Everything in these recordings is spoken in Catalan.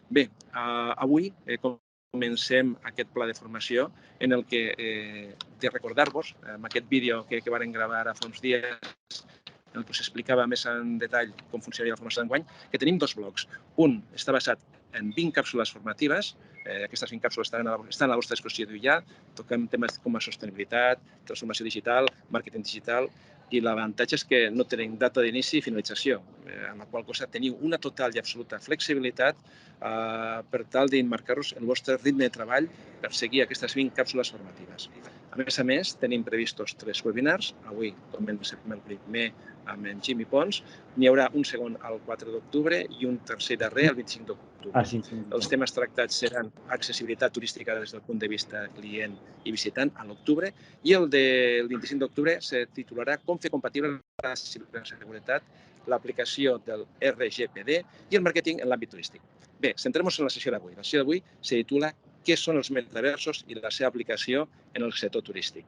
Bé, avui comencem aquest pla de formació en el que, de recordar-vos, amb aquest vídeo que varen gravar ara fa uns dies, en què s'explicava més en detall com funcionaria la formació d'enguany, que tenim dos blocs. Un està basat en 20 càpsules formatives. Aquestes 20 càpsules estan a la vostra disposició ja. Toquem temes com a sostenibilitat, transformació digital, màrqueting digital, i l'avantatge és que no tenim data d'inici i finalització, amb la qual cosa teniu una total i absoluta flexibilitat per tal d'emmarcar-vos el vostre ritme de treball per seguir aquestes 20 càpsules formatives. A més, tenim previstos 3 webinars. Avui comencem el primer amb en Jimmy Pons. N'hi haurà un segon el 4 d'octubre i un tercer darrer el 25 d'octubre. Els temes tractats seran accessibilitat turística des del punt de vista client i visitant a l'octubre, i el del 25 d'octubre se titularà Com fer compatible la ciberseguretat, l'aplicació del RGPD i el màrqueting en l'àmbit turístic. Bé, centrem-nos en la sessió d'avui. La sessió d'avui se titula Què són els metaversos i la seva aplicació en el sector turístic.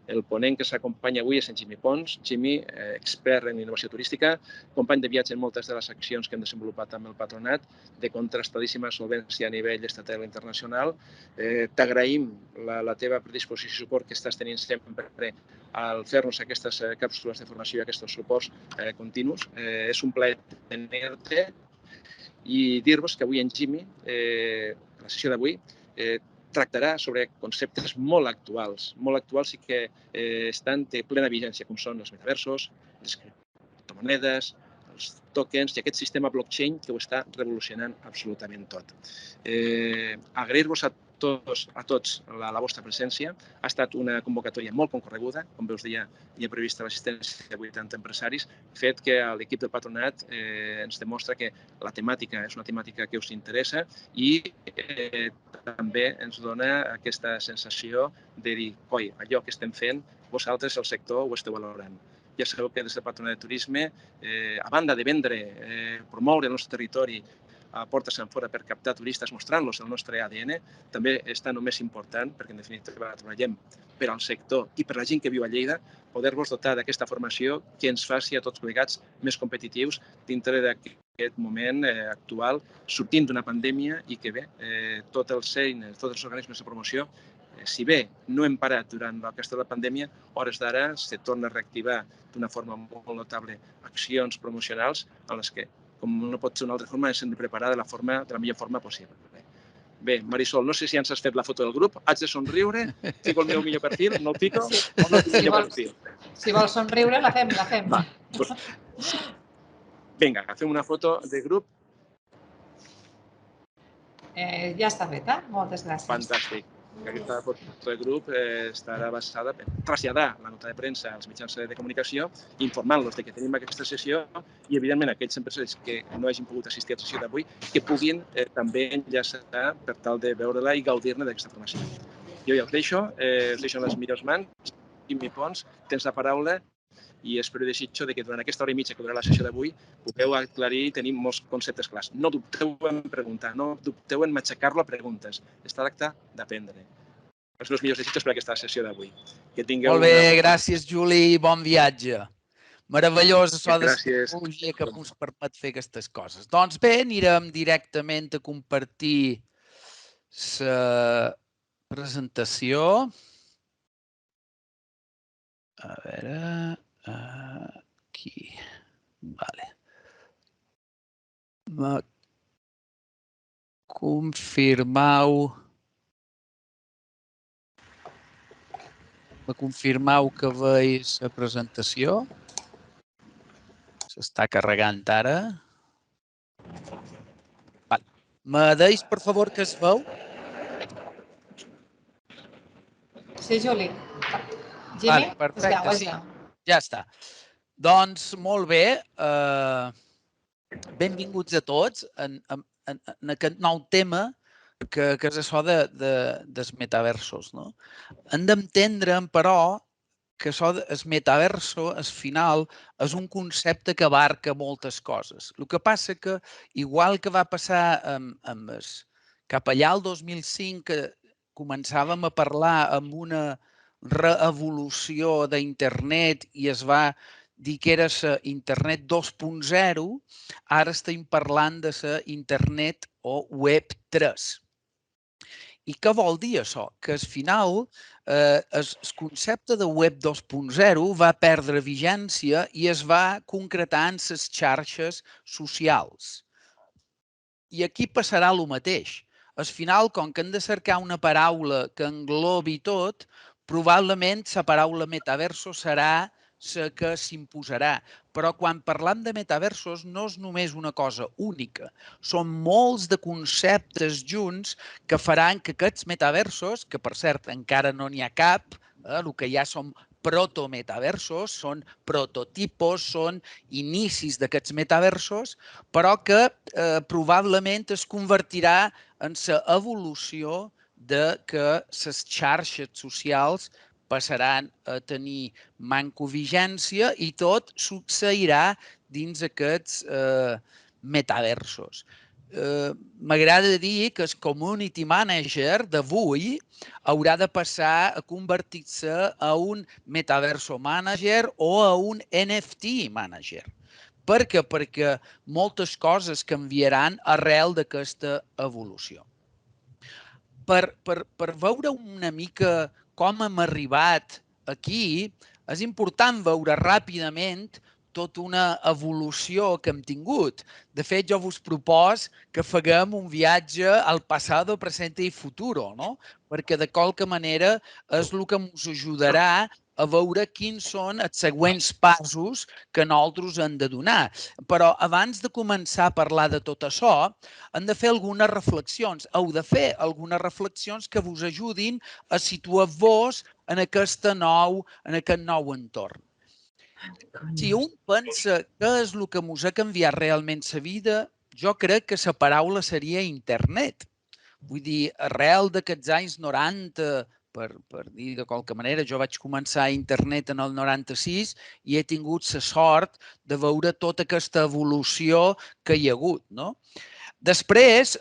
El ponent que s'acompanya avui és en Jimmy Pons. Jimmy, expert en innovació turística, company de viatge en moltes de les accions que hem desenvolupat amb el patronat, de contrastadíssima solvència a nivell estatal i internacional. T'agraïm la teva predisposició i suport que estàs tenint sempre al fer-nos aquestes càpsules de formació i aquests suports continus. És un plaer tenir-te i dir-vos que avui en Jimmy, la sessió d'avui, tractarà sobre conceptes molt actuals i que estan de plena vigència, com són els metaversos, les criptomonedes, els tokens i aquest sistema blockchain que ho està revolucionant absolutament tot. Agrair-vos a tots la vostra presència. Ha estat una convocatòria molt concorreguda, com veus dir, hi ha prevista l'assistència de 80 empresaris, fet que l'equip del patronat ens demostra que la temàtica és una temàtica que us interessa i també ens dona aquesta sensació de dir, coi, allò que estem fent, vosaltres, el sector, ho esteu valorant. Ja sabeu que des del Patronat de Turisme, a banda de vendre, promoure el nostre territori a portes enfora per captar turistes mostrant-los el nostre ADN, també està el més important, perquè en definitiva treballem per al sector i per la gent que viu a Lleida, poder-vos dotar d'aquesta formació que ens faci a tots plegats més competitius dintre d'aquest moment actual, sortint d'una pandèmia i que bé, tots els organismes de promoció, si bé no hem parat durant aquesta pandèmia, hores d'ara se torna a reactivar d'una forma molt notable accions promocionals en les que, com no pot ser d'una altra forma, ens hem de preparar de la millor forma possible. Bé, Marisol, no sé si ens has fet la foto del grup. Haig de somriure? Fico el meu millor perfil? No el fico? O no el millor perfil? Si vols somriure, la fem. Va, vinga, fem una foto de grup. Ja està feta. Moltes gràcies. Fantàstic. Aquesta foto de grup estarà basada per traslladar la nota de premsa als mitjans de comunicació, informant-los que tenim aquesta sessió i, evidentment, aquells empresaris que no hagin pogut assistir a la sessió d'avui, que puguin també enllaçar per tal de veure-la i gaudir-ne d'aquesta formació. Jo ja us deixo en les millors mans. Jimmy Pons, tens la paraula i espero i desitjo que durant aquesta hora i mitja que durarà la sessió d'avui pugueu aclarir i tenir molts conceptes clars. No dubteu en preguntar, no dubteu en matxacar-lo a preguntes. Es tracta d'aprendre. Els meus millors desitjos per aquesta sessió d'avui. Molt bé, gràcies, Juli, i bon viatge. Meravellós això de la tecnologia que ens permet fer aquestes coses. Doncs bé, anirem directament a compartir la presentació. A veure... Aquí. Vale. Me confirmau que veus la presentació. S'està carregant ara. Vale. Me deis, per favor, que es veu? Sí, Juli. Jimmy, perfecte, sí. Ja està. Doncs, molt bé. Benvinguts a tots en aquest nou tema que és això dels metaversos. Hem d'entendre, però, que això del metaverso, al final, és un concepte que abarca moltes coses. El que passa que, igual que va passar cap allà al 2005, que començàvem a parlar amb una reevolució d'internet i es va dir que era la internet 2.0, ara estem parlant de la internet o Web 3. I què vol dir això? Que al final el concepte de Web 2.0 va perdre vigència i es va concretar en les xarxes socials. I aquí passarà el mateix. Al final, com que hem de cercar una paraula que englobi tot, probablement la paraula metaverso serà la que s'imposarà. Però quan parlam de metaversos no és només una cosa única. Són molts de conceptes junts que faran que aquests metaversos, que per cert encara no n'hi ha cap, el que hi ha són protometaversos, són prototipos, són inicis d'aquests metaversos, però que probablement es convertirà en l'evolució de que les xarxes socials passaran a tenir mancovigència i tot succeirà dins aquests metaversos. M'agrada dir que el community manager d'avui haurà de passar a convertir-se a un metaverso manager o a un NFT manager. Per què? Perquè moltes coses canviaran arrel d'aquesta evolució. Per veure una mica com hem arribat aquí, és important veure ràpidament tota una evolució que hem tingut. De fet, jo vos propos que faguem un viatge al passat, present i futur, no? Perquè de qualque manera és el que ens ajudarà a veure quins són els següents passos que nosaltres hem de donar. Però abans de començar a parlar de tot això, hem de fer algunes reflexions. Heu de fer algunes reflexions que vos ajudin a situar-vos en aquest nou entorn. Si un pensa què és el que ens ha canviat realment la vida, jo crec que la paraula seria internet. Vull dir, arrel d'aquests anys 90, per dir de qualque manera, jo vaig començar a internet en el 96 i he tingut la sort de veure tota aquesta evolució que hi ha hagut. Després,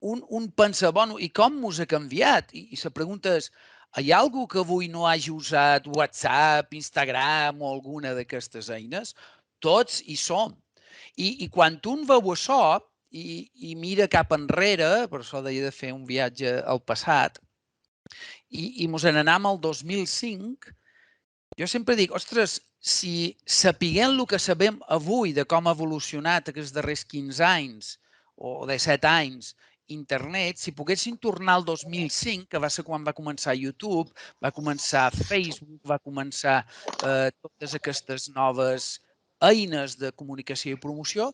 un pensa, bueno, i com us ha canviat? I la pregunta és, hi ha algú que avui no hagi usat WhatsApp, Instagram o alguna d'aquestes eines? Tots hi som. I quan un veu això i mira cap enrere, per això deia de fer un viatge al passat, i mos n'anem al 2005, jo sempre dic, ostres, si sapiguem el que sabem avui de com ha evolucionat aquests darrers 15 anys o 17 anys internet, si poguessin tornar al 2005, que va ser quan va començar YouTube, va començar Facebook, va començar totes aquestes noves eines de comunicació i promoció,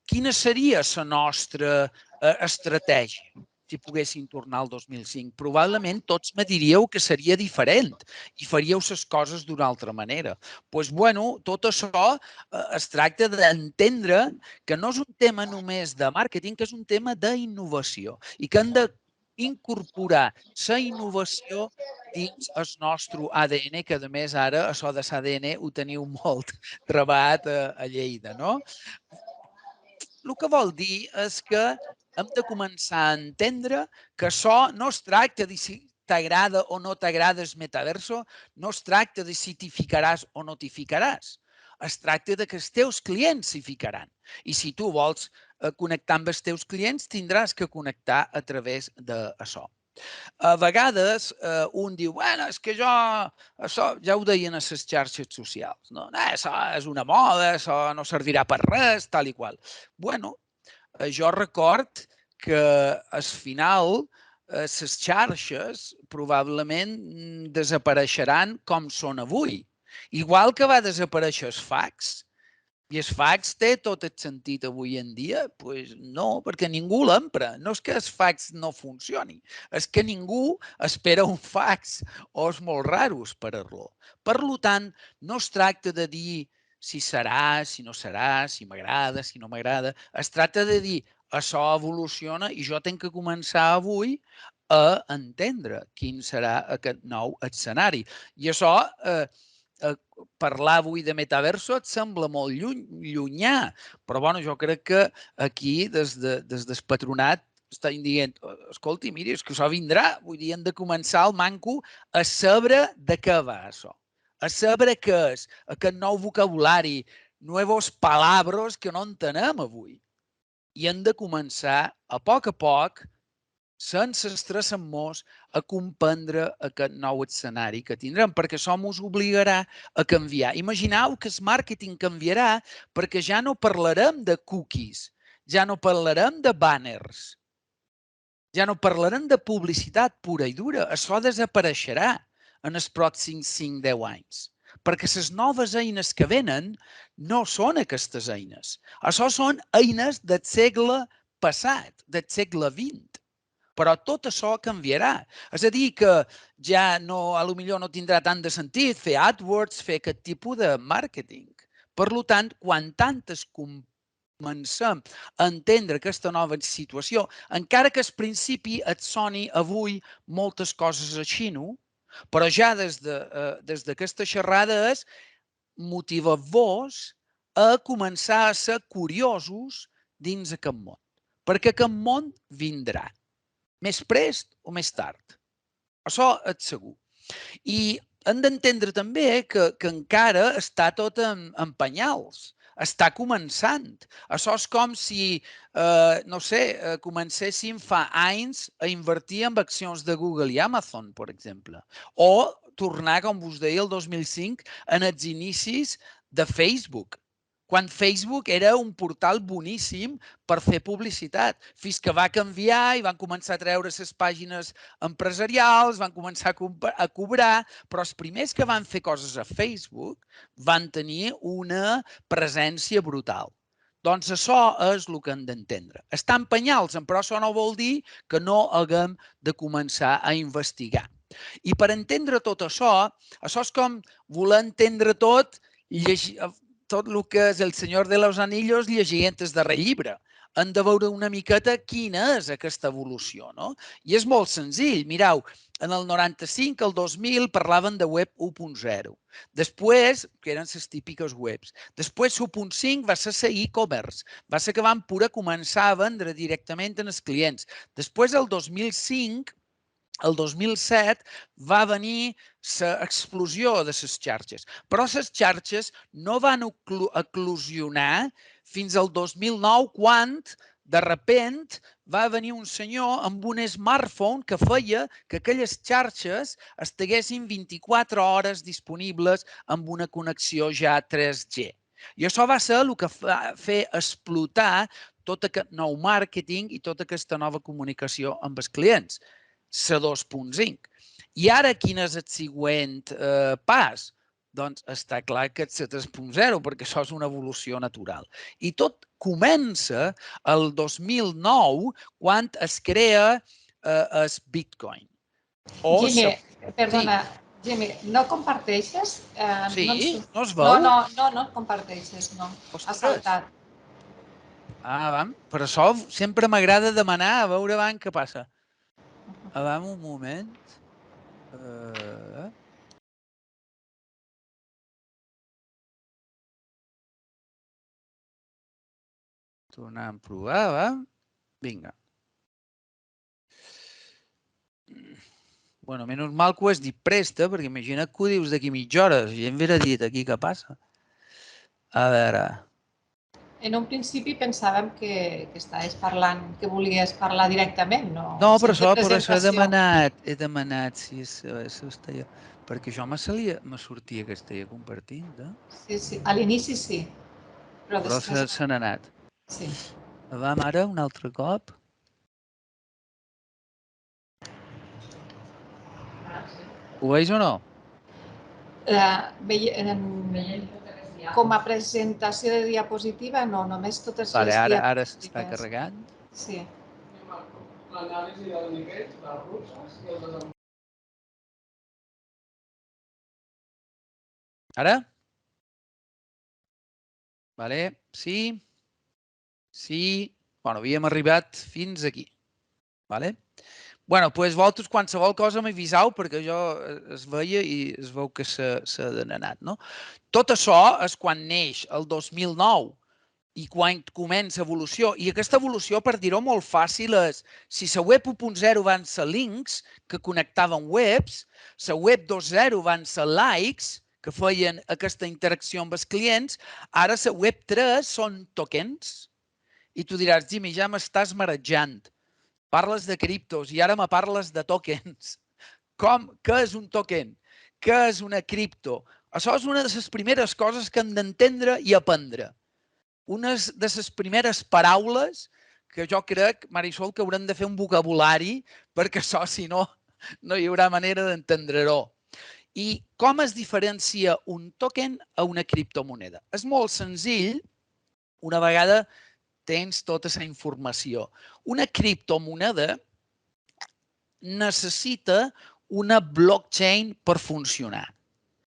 quina seria la nostra estratègia si poguessin tornar al 2005? Probablement tots me diríeu que seria diferent i faríeu les coses d'una altra manera. Doncs, bueno, tot això es tracta d'entendre que no és un tema només de màrqueting, que és un tema d'innovació i que hem d'incorporar la innovació dins el nostre ADN, que a més ara això de l'ADN ho teniu molt trebat a Lleida, no? El que vol dir és que hem de començar a entendre que això no es tracta de si t'agrada o no t'agrada el metaverso, no es tracta de si t'hi ficaràs o no t'hi ficaràs. Es tracta de que els teus clients s'hi ficaran. I si tu vols connectar amb els teus clients, tindràs que connectar a través d'això. A vegades un diu, bueno, és que això ja ho deien a les xarxes socials, no? Això és una moda, això no servirà per res, tal i qual. Bueno, jo record que al final les xarxes probablement desapareixeran com són avui. Igual que va desaparèixer el fax. I el fax té tot el sentit avui en dia? Doncs no, perquè ningú l'empra. No és que el fax no funcioni, és que ningú espera un fax o és molt raro esperar-lo. Per tant, no es tracta de dir si serà, si no serà, si m'agrada, si no m'agrada. Es tracta de dir això evoluciona i jo tinc que començar avui a entendre quin serà aquest nou escenari. I això parlar avui de metaverso et sembla molt llunyà, però bueno, jo crec que aquí, des del patronat, estan dient, escolti, miri, és que això vindrà, vull dir, hem de començar el manco a saber de què va això, a saber què és aquest nou vocabulari, nous palabras que no entenem avui. i hem de començar a poc, sense estressar-nos, a comprendre aquest nou escenari que tindrem, perquè això ens obligarà a canviar. Imagineu que el màrqueting canviarà perquè ja no parlarem de cookies, ja no parlarem de banners, ja no parlarem de publicitat pura i dura. Això desapareixerà en els pròxims 5-10 anys. Perquè les noves eines que venen no són aquestes eines. Això són eines del segle passat, del segle XX. Però tot això canviarà. És a dir, que ja no, potser no tindrà tant de sentit fer AdWords, fer aquest tipus de màrqueting. Per tant, quan tantes comencem a entendre aquesta nova situació, encara que al principi et soni avui moltes coses així, no? Però ja des d'aquesta xerrada és motivar-vos a començar a ser curiosos dins aquest món. Perquè aquest món vindrà, més prest o més tard. Això és segur. I hem d'entendre també que encara està tot en penyals. Està començant. Això és com si, no sé, comencéssim fa anys a invertir en accions de Google i Amazon, per exemple. O tornar, com us deia, el 2005, en els inicis de Facebook, quan Facebook era un portal boníssim per fer publicitat, fins que va canviar i van començar a treure les pàgines empresarials, van començar a cobrar, però els primers que van fer coses a Facebook van tenir una presència brutal. Doncs això és el que hem d'entendre. Estan penyals, però això no vol dir que no haguem de començar a investigar. I per entendre tot això és com voler entendre tot, tot el que és El Senyor de los Anillos llegint el darrer llibre. Hem de veure una miqueta quina és aquesta evolució, no? I és molt senzill. Mireu, en el 95, el 2000, parlaven de web 1.0. Després, que eren les típiques webs. Després, 1.5 va ser e-commerce. Va ser que van poder començar a vendre directament als clients. Després, el 2005, el 2007 va venir l'explosió de les xarxes. Però les xarxes no van eclosionar fins al 2009, quan, de repent, va venir un senyor amb un smartphone que feia que aquelles xarxes estiguessin 24 hores disponibles amb una connexió ja 3G. I això va ser el que va fer explotar tot aquest nou màrqueting i tota aquesta nova comunicació amb els clients. La 2.5. I ara quin és el següent pas? Doncs està clar que és la 3.0, perquè això és una evolució natural. I tot comença el 2009, quan es crea el Bitcoin. Jimmy, perdona, Jimmy, no comparteixes? Sí? No es veu? No comparteixes, no. Ha saltat. Vam. Per això sempre m'agrada demanar a veure què passa. Vam un moment. Tornar a provar, va? Vinga. Bueno, menys mal que ho has dit presta, perquè imagina't que ho dius d'aquí mitja hora. Si ja em haguera dit aquí què passa. A veure... En un principi pensàvem que estaves parlant, que volies parlar directament, no? No, per això he demanat si estaria... Perquè jo me sortia que estaria compartint. Sí, a l'inici sí. Però se n'ha anat. Sí. Vam ara un altre cop. Ho veus o no? Com a presentació de diapositiva, no, només totes les diapositives. Ara s'està carregant. Sí. L'anàlisi del nivell, les russes i el desenvolupament. Ara? Vale, sí. Sí. Bueno, havíem arribat fins aquí. Vale? Bueno, doncs vosaltres qualsevol cosa m'avisau, perquè jo es veia i es veu que s'ha anat, no? Tot això és quan neix el 2009 i quan comença evolució. I aquesta evolució, per dir-ho molt fàcil, és si la web 1.0 van ser links que connectaven webs, la web 2.0 van ser likes que feien aquesta interacció amb els clients, ara la web 3 són tokens. I tu diràs, Jimmy, ja m'estàs marejant. Parles de criptos i ara me parles de tokens. Què és un token? Què és una cripto? Això és una de les primeres coses que hem d'entendre i aprendre. Una de les primeres paraules que jo crec, Marisol, que haurem de fer un vocabulari perquè això, si no, no hi haurà manera d'entendre-ho. I com es diferencia un token a una criptomoneda? És molt senzill, una vegada tens tota la informació. Una criptomoneda necessita una blockchain per funcionar.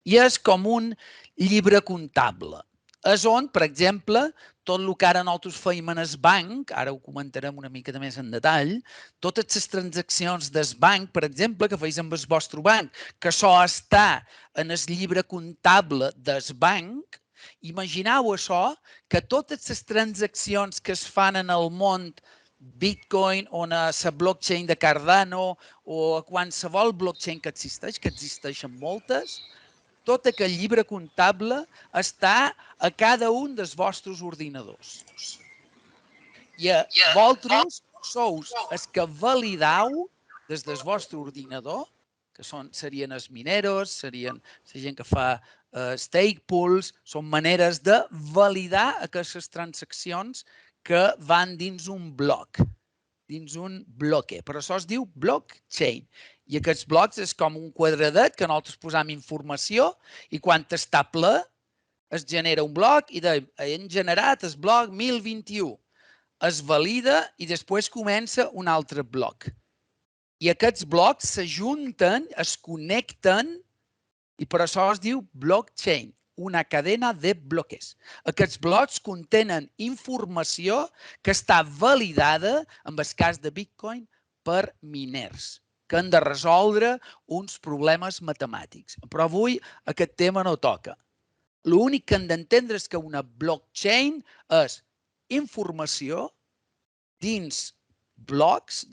I és com un llibre comptable. És on, per exemple, tot el que ara nosaltres feim en el banc, ara ho comentarem una mica més en detall, totes les transaccions del banc, per exemple, que feis amb el vostre banc, que això està en el llibre comptable del banc, imagineu això, que totes les transaccions que es fan en el món Bitcoin o a la blockchain de Cardano o a qualsevol blockchain que existeixen moltes, tot aquest llibre comptable està a cada un dels vostres ordinadors. I vosaltres sous els que valideu des del vostre ordinador, que serien els mineros, serien la gent que fa stake pools, són maneres de validar aquestes transaccions que van dins un bloc, dins un bloque. Per això es diu blockchain. I aquests blocs és com un quadradet que nosaltres posam informació i quan està ple es genera un bloc i hem generat el bloc 1021. Es valida i després comença un altre bloc. I aquests blocs s'ajunten, es connecten i per això es diu blockchain, una cadena de bloques. Aquests blocs contenen informació que està validada, en el cas de Bitcoin, per miners, que han de resoldre uns problemes matemàtics. Però avui aquest tema no toca. L'únic que hem d'entendre és que una blockchain és informació dins bloques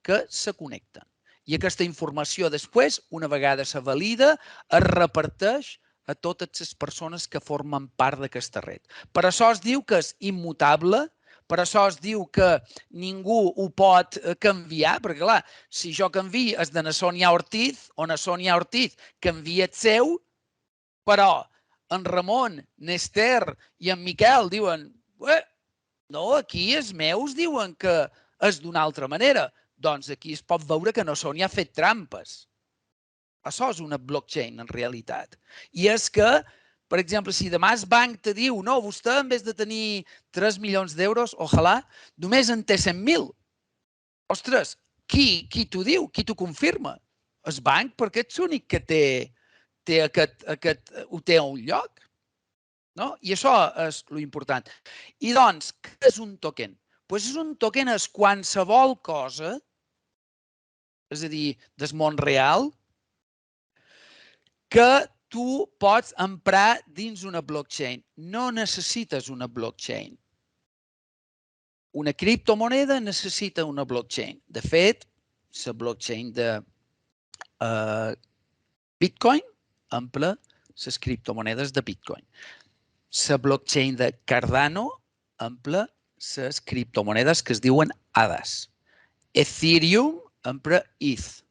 que se connecten. I aquesta informació després, una vegada se valida, es reparteix a totes les persones que formen part d'aquesta red. Per això es diu que és immutable, per això es diu que ningú ho pot canviar, perquè clar, si jo canvio és de na Sònia Ortiz o na Sònia Ortiz canvia el seu, però en Ramon, n'Ester i en Miquel diuen no, aquí els meus diuen que és d'una altra manera. Doncs aquí es pot veure que na Sònia ha fet trampes. Això és una blockchain, en realitat. I és que, per exemple, si demà el banc te diu no, vostè en vez de tenir 3 milions d'euros, ojalà, només en té 100.000. Ostres, qui t'ho diu? Qui t'ho confirma? El banc, perquè ets l'únic que ho té a un lloc. No? I això és l'important. I doncs, què és un token? Doncs un token és qualsevol cosa, és a dir, del món real, que tu pots emprar dins una blockchain. No necessites una blockchain. Una criptomoneda necessita una blockchain. De fet, la blockchain de Bitcoin empra les criptomonedes de Bitcoin. La blockchain de Cardano empra les criptomonedes que es diuen ADAs. Ethereum empra ETH.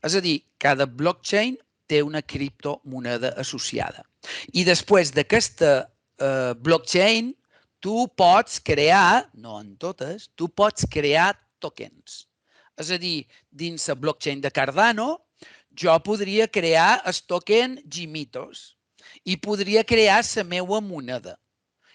És a dir, cada blockchain té una criptomoneda associada. I després d'aquesta blockchain, tu pots crear, no en totes, tu pots crear tokens. És a dir, dins la blockchain de Cardano, jo podria crear el token Gimitos i podria crear la meva moneda.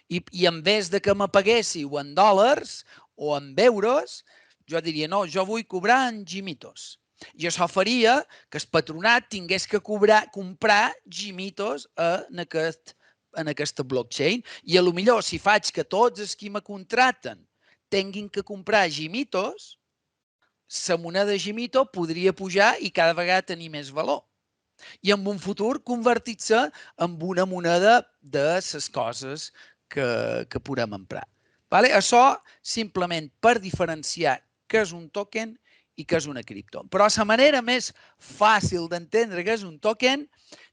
I en vez de que me paguéssiu en dòlars o en euros, jo diria, no, jo vull cobrar en Gimitos. I això faria que el patronat tingués que comprar Gimitos en aquesta blockchain. I potser si faig que tots els que me contracten tinguin que comprar Gimitos, la moneda Gimito podria pujar i cada vegada tenir més valor. I en un futur convertir-se en una moneda de les coses que podem emprar. Això simplement per diferenciar què és un token i què és una cripto. Però la manera més fàcil d'entendre què és un token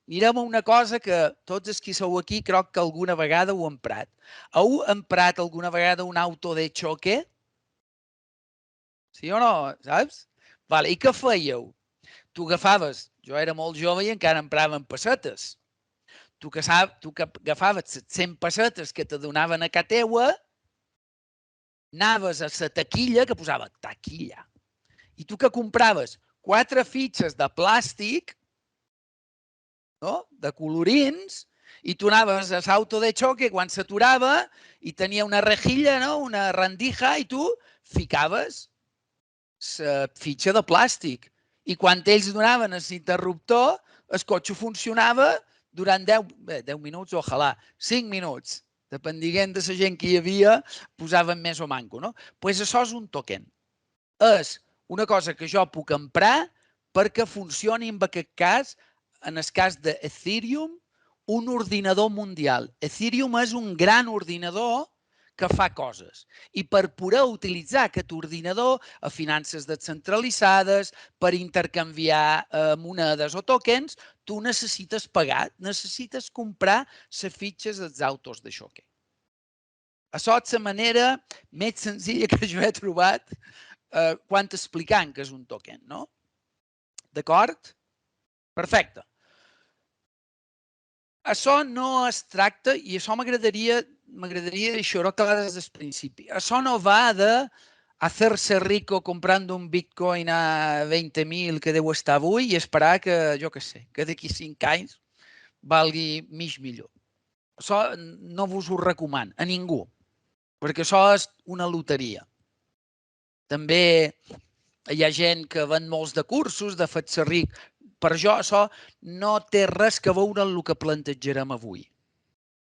mirem una cosa que tots els que sou aquí crec que alguna vegada ho hem emprat. Heu emprat alguna vegada un auto de xoque? Sí o no? Saps? Vale. I què fèieu? Tu agafaves, jo era molt jove i encara empraven pessetes. Tu que agafaves les 100 pessetes que te donaven a casa teua, anaves a la taquilla que posava taquilla. I tu que compraves 4 fitxes de plàstic, no? De colorins, i tu anaves a l'auto de xoque quan s'aturava i tenia una rejilla, no? Una rendija, i tu ficaves la fitxa de plàstic. I quan ells donaven l'interruptor, el cotxe funcionava durant 10 minuts, ojalà, 5 minuts. Dependent de la gent que hi havia, posaven més o manco. No? Pues això és un token. És una cosa que jo puc emprar perquè funcioni en aquest cas, en el cas d'Ethereum, un ordinador mundial. Ethereum és un gran ordinador que fa coses. I per poder utilitzar aquest ordinador a finances descentralitzades, per intercanviar monedes o tokens, tu necessites pagar, necessites comprar les fitxes dels autos de xoque. Això és la manera més senzilla que jo he trobat quan explicant què és un token, no? D'acord? Perfecte. Això no es tracta, i això m'agradaria deixar-ho clar des del principi. Això no va de hacer-se rico comprando un bitcoin a 20.000 que deu estar avui i esperar que, jo què sé, que d'aquí 5 anys valgui mig milió. Això no vos ho recomano a ningú, perquè això és una loteria. També hi ha gent que ven molts de cursos, de fer-se ric. Per jo això no té res a veure amb el que plantejarem avui.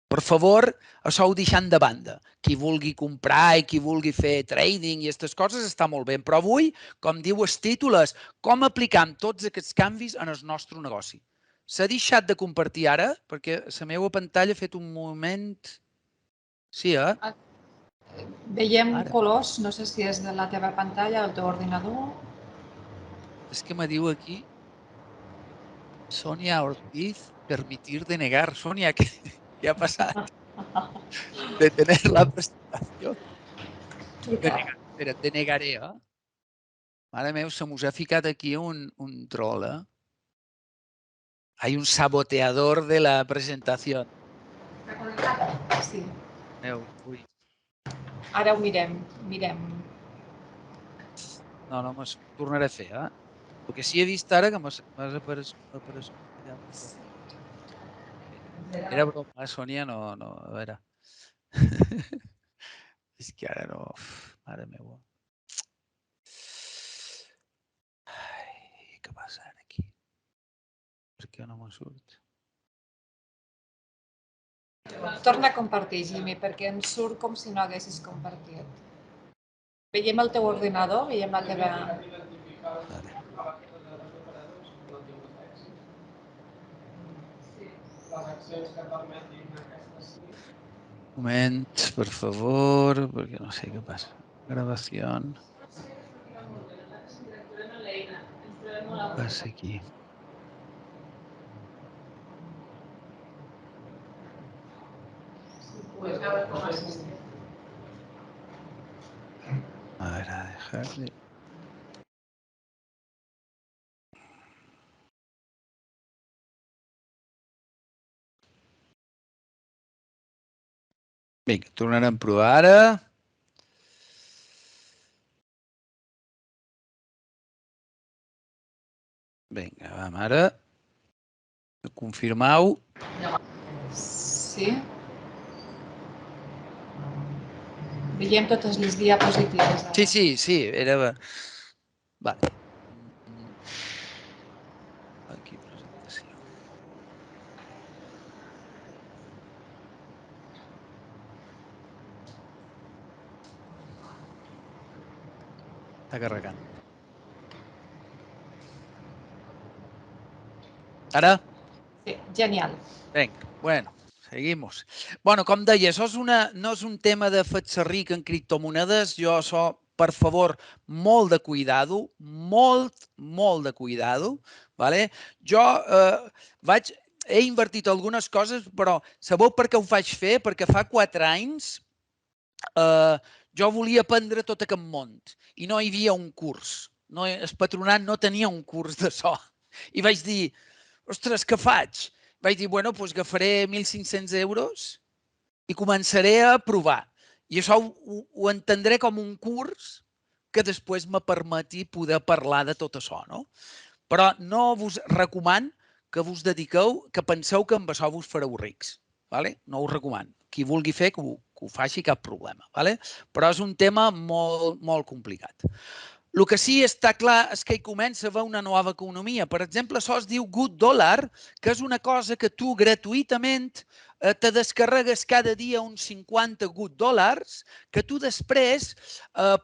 Per favor, això ho deixant de banda. Qui vulgui comprar i qui vulgui fer trading i aquestes coses està molt bé. Però avui, com diu el títol, és com aplicam tots aquests canvis en el nostre negoci. S'ha deixat de compartir ara? Perquè la meva pantalla ha fet un moment... Sí, eh? Veiem colors, no sé si és de la teva pantalla, del teu ordinador. És que me diu aquí Sonia Ortiz, permitir denegar. Sonia, ¿qué ha pasado? Detener la presentación. Espera, denegaré, eh? Mare meva, se mos ha ficat aquí un troll, eh? Hay un saboteador de la presentación. Està connectada? Sí. Ui. Ara ho mirem. No, m'ho tornaré a fer, eh? El que sí he vist ara que m'has aparegut allà. Era broma, Sònia, no, a veure. És que ara no... Mare meva. Ai, què passa ara aquí? Per què no me surt? Torna a compartir, Jimmy, perquè em surt com si no haguessis compartit. Veiem el teu ordinador, veiem la teva... Vale. Un moment, per favor, perquè no sé què passa. Gravació. Què passa aquí? A ver, a dejarle. Vinga, tornarem a provar ara. Vinga, vam ara. Confirmau. Sí. Veiem totes les diapositives. Sí, era... Vale. Aquí, presentació. Està carregant. Ara? Sí, genial. Vinga, bueno, seguimos. Bueno, com deia, això no és un tema de fer-se ric en criptomonedes. Jo això, per favor, molt de cuidado, molt de cuidado. Vale? Jo he invertit algunes coses, però sabeu per què ho faig fer? Perquè fa 4 anys jo volia aprendre tot aquest món i no hi havia un curs. El patronat no tenia un curs de so. I vaig dir, ostres, què faig? Vaig dir, bueno, doncs agafaré 1.500 euros i començaré a provar. I això ho entendré com un curs que després me permeti poder parlar de tot això, no? Però no vos recomano que vos dediqueu, que penseu que amb això vos fareu rics. No us recomano. Qui vulgui fer, que ho faci, cap problema. Però és un tema molt, molt complicat. El que sí està clar és que hi comença a haver una nova economia. Per exemple, això es diu Good Dollar, que és una cosa que tu gratuïtament te descarregues cada dia uns 50 Good Dollars, que tu després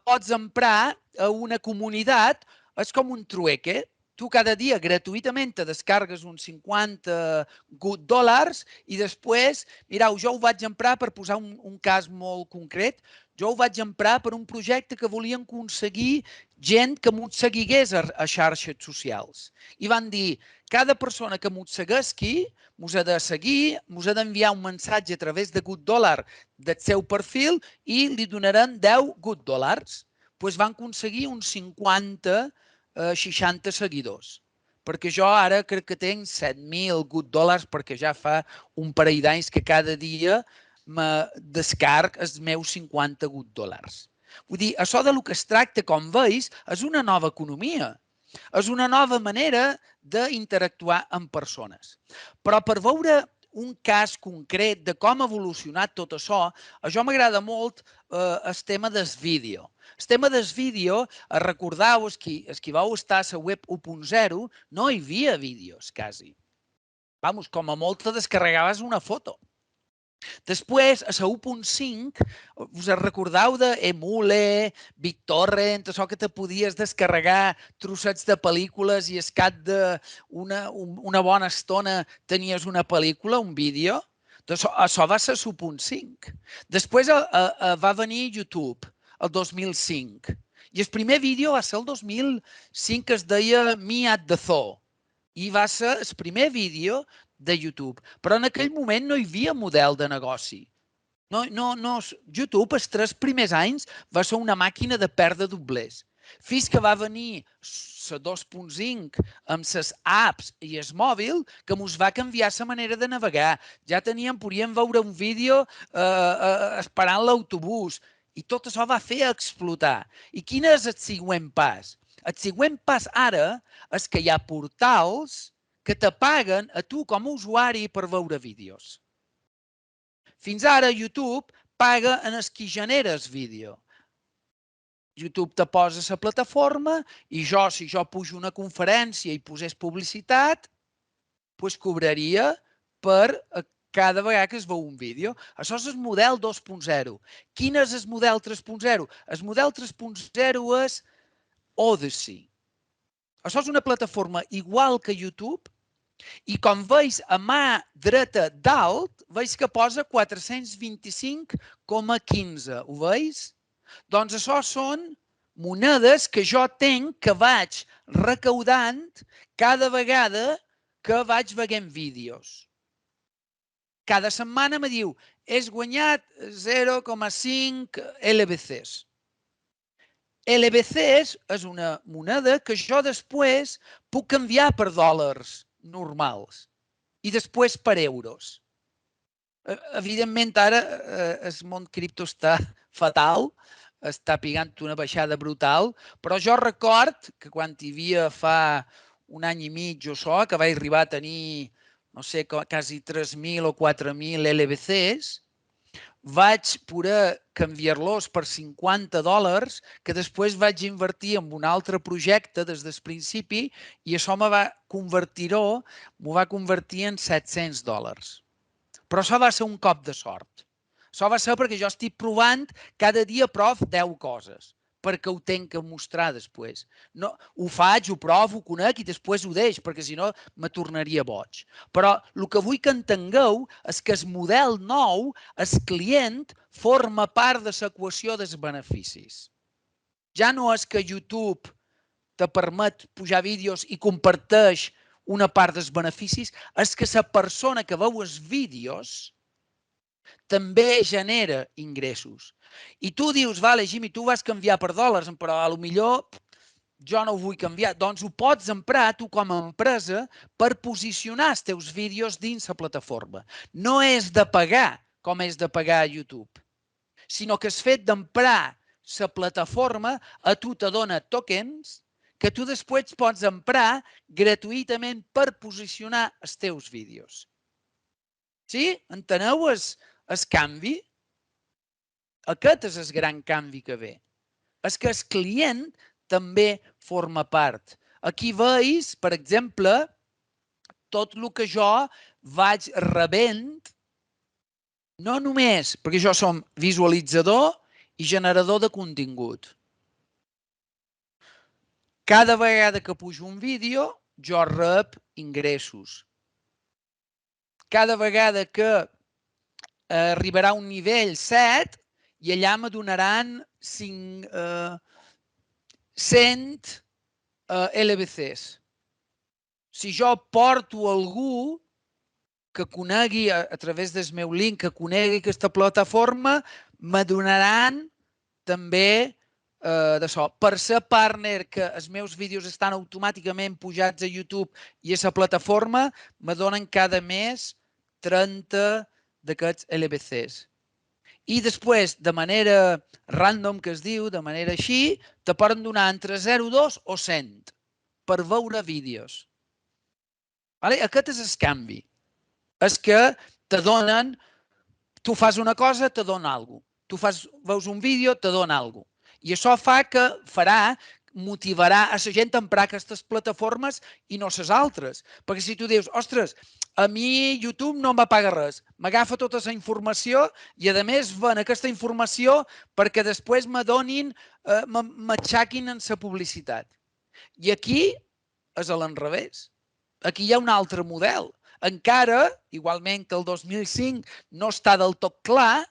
pots emprar a una comunitat. És com un trueque. Tu cada dia gratuïtament te descarregues uns 50 Good Dollars i després, mireu, jo ho vaig emprar per posar un cas molt concret, jo ho vaig emprar per un projecte que volien aconseguir gent que m'ho seguigués a xarxes socials. I van dir, cada persona que m'ho segueixi, m'ho ha de seguir, m'ho ha d'enviar un missatge a través de Good Dollar del seu perfil i li donaran 10 Good Dollars. Doncs van aconseguir uns 60 seguidors. Perquè jo ara crec que tinc 7.000 Good Dollars perquè ja fa un parell d'anys que cada dia me descarc els meus 50 Good Dollars. Vull dir, això de lo que es tracta, com veus, és una nova economia. És una nova manera d'interactuar amb persones. Però per veure un cas concret de com ha evolucionat tot això, a jo m'agrada molt el tema del vídeo. El tema del vídeo, recordeu, els qui vau estar a la web 1.0, no hi havia vídeos, quasi. Vamos, com a molt te descarregaves una foto. Després, a la 1.5, us recordeu d'Emule, BitTorrent, això que te podies descarregar trossets de pel·lícules i al cap d'una bona estona tenies una pel·lícula, un vídeo? Doncs això va ser la 1.5. Després va venir YouTube, el 2005. I el primer vídeo va ser el 2005, que es deia Me at the Zoo. I va ser el primer vídeo de YouTube. Però en aquell moment no hi havia model de negoci. YouTube, els 3 primers anys, va ser una màquina de perdre doblers. Fins que va venir la 2.5 amb les apps i el mòbil, que ens va canviar la manera de navegar. Ja podíem veure un vídeo esperant l'autobús. I tot això va fer explotar. I quin és el següent pas? El següent pas ara és que hi ha portals que te paguen a tu com a usuari per veure vídeos. Fins ara YouTube paga en els qui generes vídeo. YouTube te posa a la plataforma i jo, si jo pujo una conferència i posés publicitat, doncs cobraria per cada vegada que es veu un vídeo. Això és el model 2.0. Quin és el model 3.0? El model 3.0 és Odyssey. Això és una plataforma igual que YouTube i com veus a mà dreta dalt, veus que posa 425,15. Ho veus? Doncs això són monedes que jo tenc que vaig recaudant cada vegada que vaig veient vídeos. Cada setmana me diu, has guanyat 0,5 LBCs. LBCs és una moneda que jo després puc canviar per dòlars normals i després per euros. Evidentment, ara el món cripto està fatal, està pegant una baixada brutal, però jo record que quan hi havia fa un any i mig o so, que vaig arribar a tenir, no sé, quasi 3.000 o 4.000 LBCs, vaig poder canviar-los per 50 dòlars, que després vaig invertir en un altre projecte des del principi i això m'ho va convertir en 700 dòlars. Però això va ser un cop de sort. Això va ser perquè jo estic provant cada dia prov 10 coses, perquè ho tenc que mostrar després. Ho faig, ho provo, ho conec i després ho deix, perquè si no me tornaria boig. Però el que vull que entengueu és que el model nou, el client, forma part de l'equació dels beneficis. Ja no és que YouTube te permet pujar vídeos i comparteix una part dels beneficis és que la persona que veu els vídeos també genera ingressos. I tu dius, vale, Jimmy, tu vas canviar per dòlars, però a lo millor jo no ho vull canviar. Doncs ho pots emprar tu com a empresa per posicionar els teus vídeos dins la plataforma. No és de pagar com és de pagar a YouTube, sinó que el fet d'emprar la plataforma a tu te dona tokens que tu després pots emprar gratuïtament per posicionar els teus vídeos. Sí? Enteneu el canvi? Aquest és el gran canvi que ve. És que el client també forma part. Aquí veus, per exemple, tot el que jo vaig rebent, no només perquè jo som visualitzador i generador de contingut. Cada vegada que pujo un vídeo, jo rep ingressos. Cada vegada que arribarà a un nivell 7 i allà me donaran 100 LBCs. Si jo porto algú que conegui a través del meu link, que conegui aquesta plataforma, me donaran també d'això. Per ser partner, que els meus vídeos estan automàticament pujats a YouTube i a la plataforma, me donen cada mes 30 d'aquests LBCs. I després, de manera random, que es diu, de manera així, te poden donar entre 0,2 o 100 per veure vídeos. Aquest és el canvi. És que te donen, tu fas una cosa, te dona alguna cosa. Tu veus un vídeo, te dona alguna cosa. I això motivarà a la gent a emprar aquestes plataformes i no les altres. Perquè si tu dius, ostres, a mi YouTube no em va pagar res, m'agafa tota la informació i a més ven aquesta informació perquè després m'aixaquin en la publicitat. I aquí és a l'enrevés. Aquí hi ha un altre model. Encara, igualment que el 2005 no està del tot clar,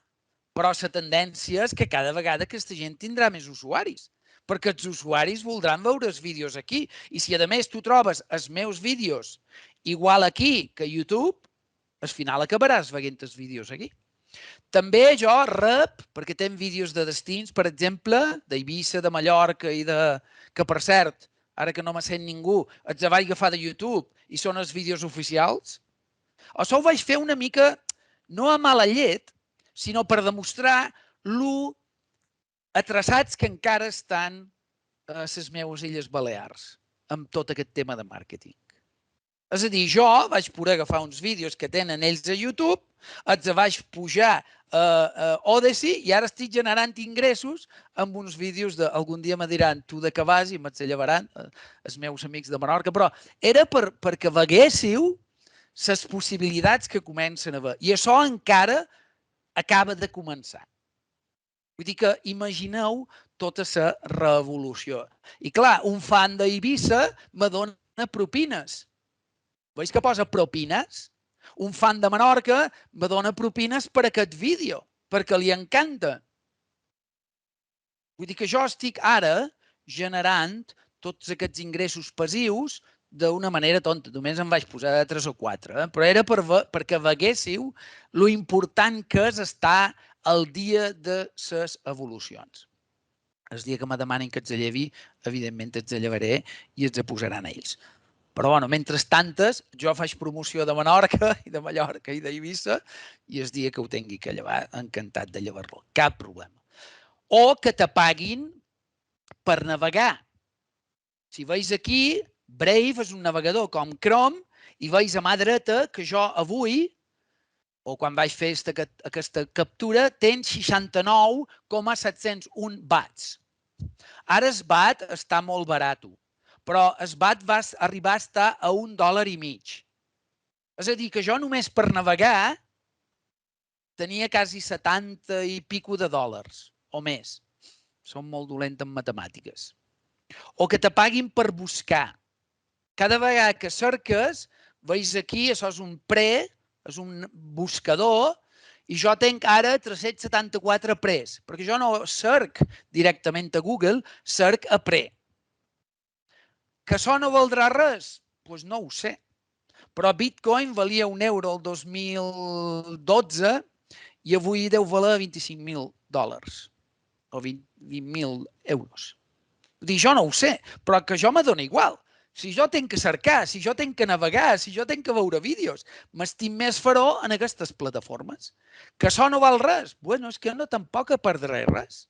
però la tendència és que cada vegada aquesta gent tindrà més usuaris, perquè els usuaris voldran veure els vídeos aquí. I si a més tu trobes els meus vídeos igual aquí que a YouTube, al final acabaràs veient els vídeos aquí. També jo rep, perquè tinc vídeos de destins, per exemple, d'Eivissa, de Mallorca i que, per cert, ara que no me sent ningú, els vaig agafar de YouTube i són els vídeos oficials. Això ho vaig fer una mica, no a mala llet, sinó per demostrar lo atreçats que encara estan a les meves Illes Balears amb tot aquest tema de màrqueting. És a dir, jo vaig poder agafar uns vídeos que tenen ells a YouTube, els vaig pujar a Odyssey i ara estic generant ingressos amb uns vídeos algun dia me diran tu de què vas i me'ls llevaran els meus amics de Menorca, però era perquè veguéssiu les possibilitats que comencen a haver. I això encara acaba de començar. Vull dir que imagineu tota la revolució. I clar, un fan d'Eivissa me dona propines. Veus que posa propines? Un fan de Menorca me dona propines per aquest vídeo, perquè li encanta. Vull dir que jo estic ara generant tots aquests ingressos passius d'una manera tonta. Només em vaig posar 3 o 4, però era perquè veguéssiu lo important que és estar al dia de les evolucions. El dia que me demanin que els llevi, evidentment els llevaré i els posaran ells. Però, mentre tantes, jo faig promoció de Menorca i de Mallorca i d'Eivissa i el dia que ho tingui que llevar, encantat de llevar-lo. Cap problema. O que te paguin per navegar. Si veus aquí, Brave és un navegador com Chrome i veus a mà dreta que jo avui, o quan vaig fer aquesta captura, tens 69,701 bahts. Ara el baht està molt barat, però el baht va arribar a estar a $1,50. És a dir, que jo només per navegar tenia quasi 70 i pico de dòlars, o més. Som molt dolents en matemàtiques. O que te paguin per buscar. Cada vegada que cerques, veus aquí, això és un pre, és un buscador, i jo tinc ara 374 pres, perquè jo no cerc directament a Google, cerc a pre. Que això no valdrà res? Doncs no ho sé. Però Bitcoin valia €1 el 2012 i avui deu valer $25.000 o 20.000 euros. Vull dir, jo no ho sé, però que jo m'adona igual. Si jo tenc que cercar, si jo tenc que navegar, si jo tenc que veure vídeos, m'estim més faró en aquestes plataformes. Que això no val res? Bueno, és que no tampoc perdré res,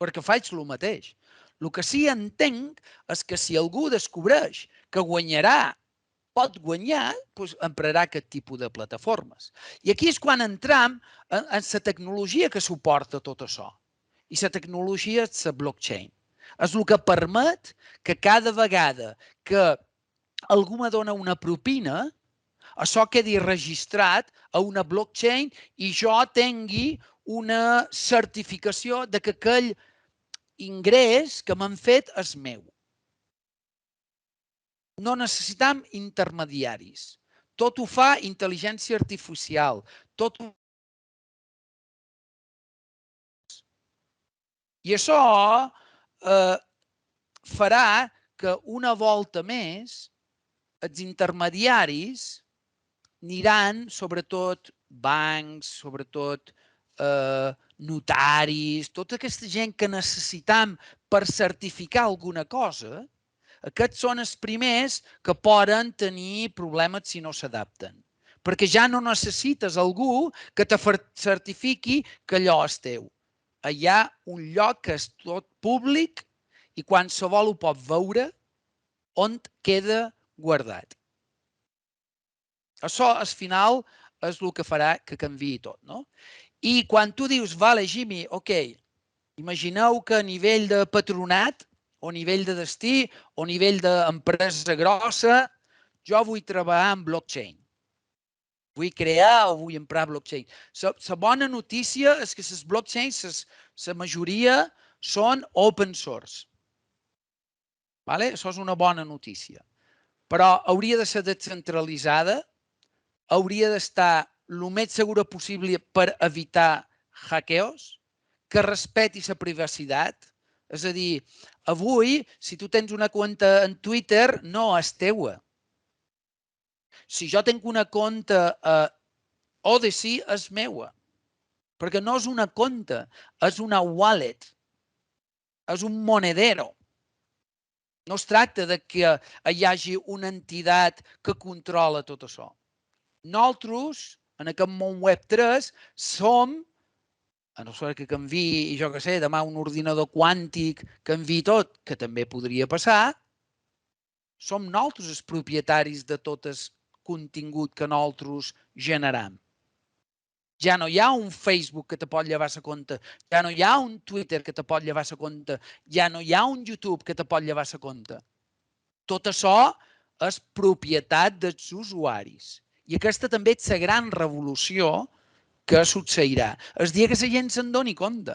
perquè faig el mateix. El que sí entenc és que si algú descobreix que pot guanyar, doncs emprarà aquest tipus de plataformes. I aquí és quan entrem en la tecnologia que suporta tot això. I la tecnologia és la blockchain. És el que permet que cada vegada que algú me dona una propina, això quedi registrat a una blockchain i jo tingui una certificació de que aquell ingrés que m'han fet és meu. No necessitem intermediaris. Tot ho fa intel·ligència artificial. Tot ho... I això farà que una volta més els intermediaris aniran, sobretot bancs, sobretot notaris, tota aquesta gent que necessitam per certificar alguna cosa, aquests són els primers que poden tenir problemes si no s'adapten. Perquè ja no necessites algú que te certifiqui que allò és teu. Hi ha un lloc que és tot públic i qualsevol ho pot veure on queda guardat. Això, al final, és el que farà que canviï tot, no? I quan tu dius, vale, Jimmy, ok, imagineu que a nivell de patronat, o a nivell de destí, o a nivell d'empresa grossa, jo vull treballar en blockchain. Vull crear o vull emprar blockchain. La bona notícia és que les blockchains, la majoria, són open source. Això és una bona notícia. Però hauria de ser descentralitzada, hauria d'estar el més segura possible per evitar hackeos, que respecti la privacitat. És a dir, avui, si tu tens una compte en Twitter, no és teua. Si jo tinc una compte a Odyssey, és meua. Perquè no és una compte, és una wallet. És un monedero. No es tracta de que hi hagi una entitat que controla tot això. Nosaltres, en aquest món Web3, som, a no ser que canviï, jo què sé, demà un ordinador quàntic canviï tot, que també podria passar, som nosaltres els propietaris de tot el contingut que nosaltres generam. Ja no hi ha un Facebook que te pot llevar la compte, ja no hi ha un Twitter que te pot llevar la compte, ja no hi ha un YouTube que te pot llevar la compte. Tot això és propietat dels usuaris. I aquesta també és la gran revolució que succeirà. El dia que la gent se'n doni compte.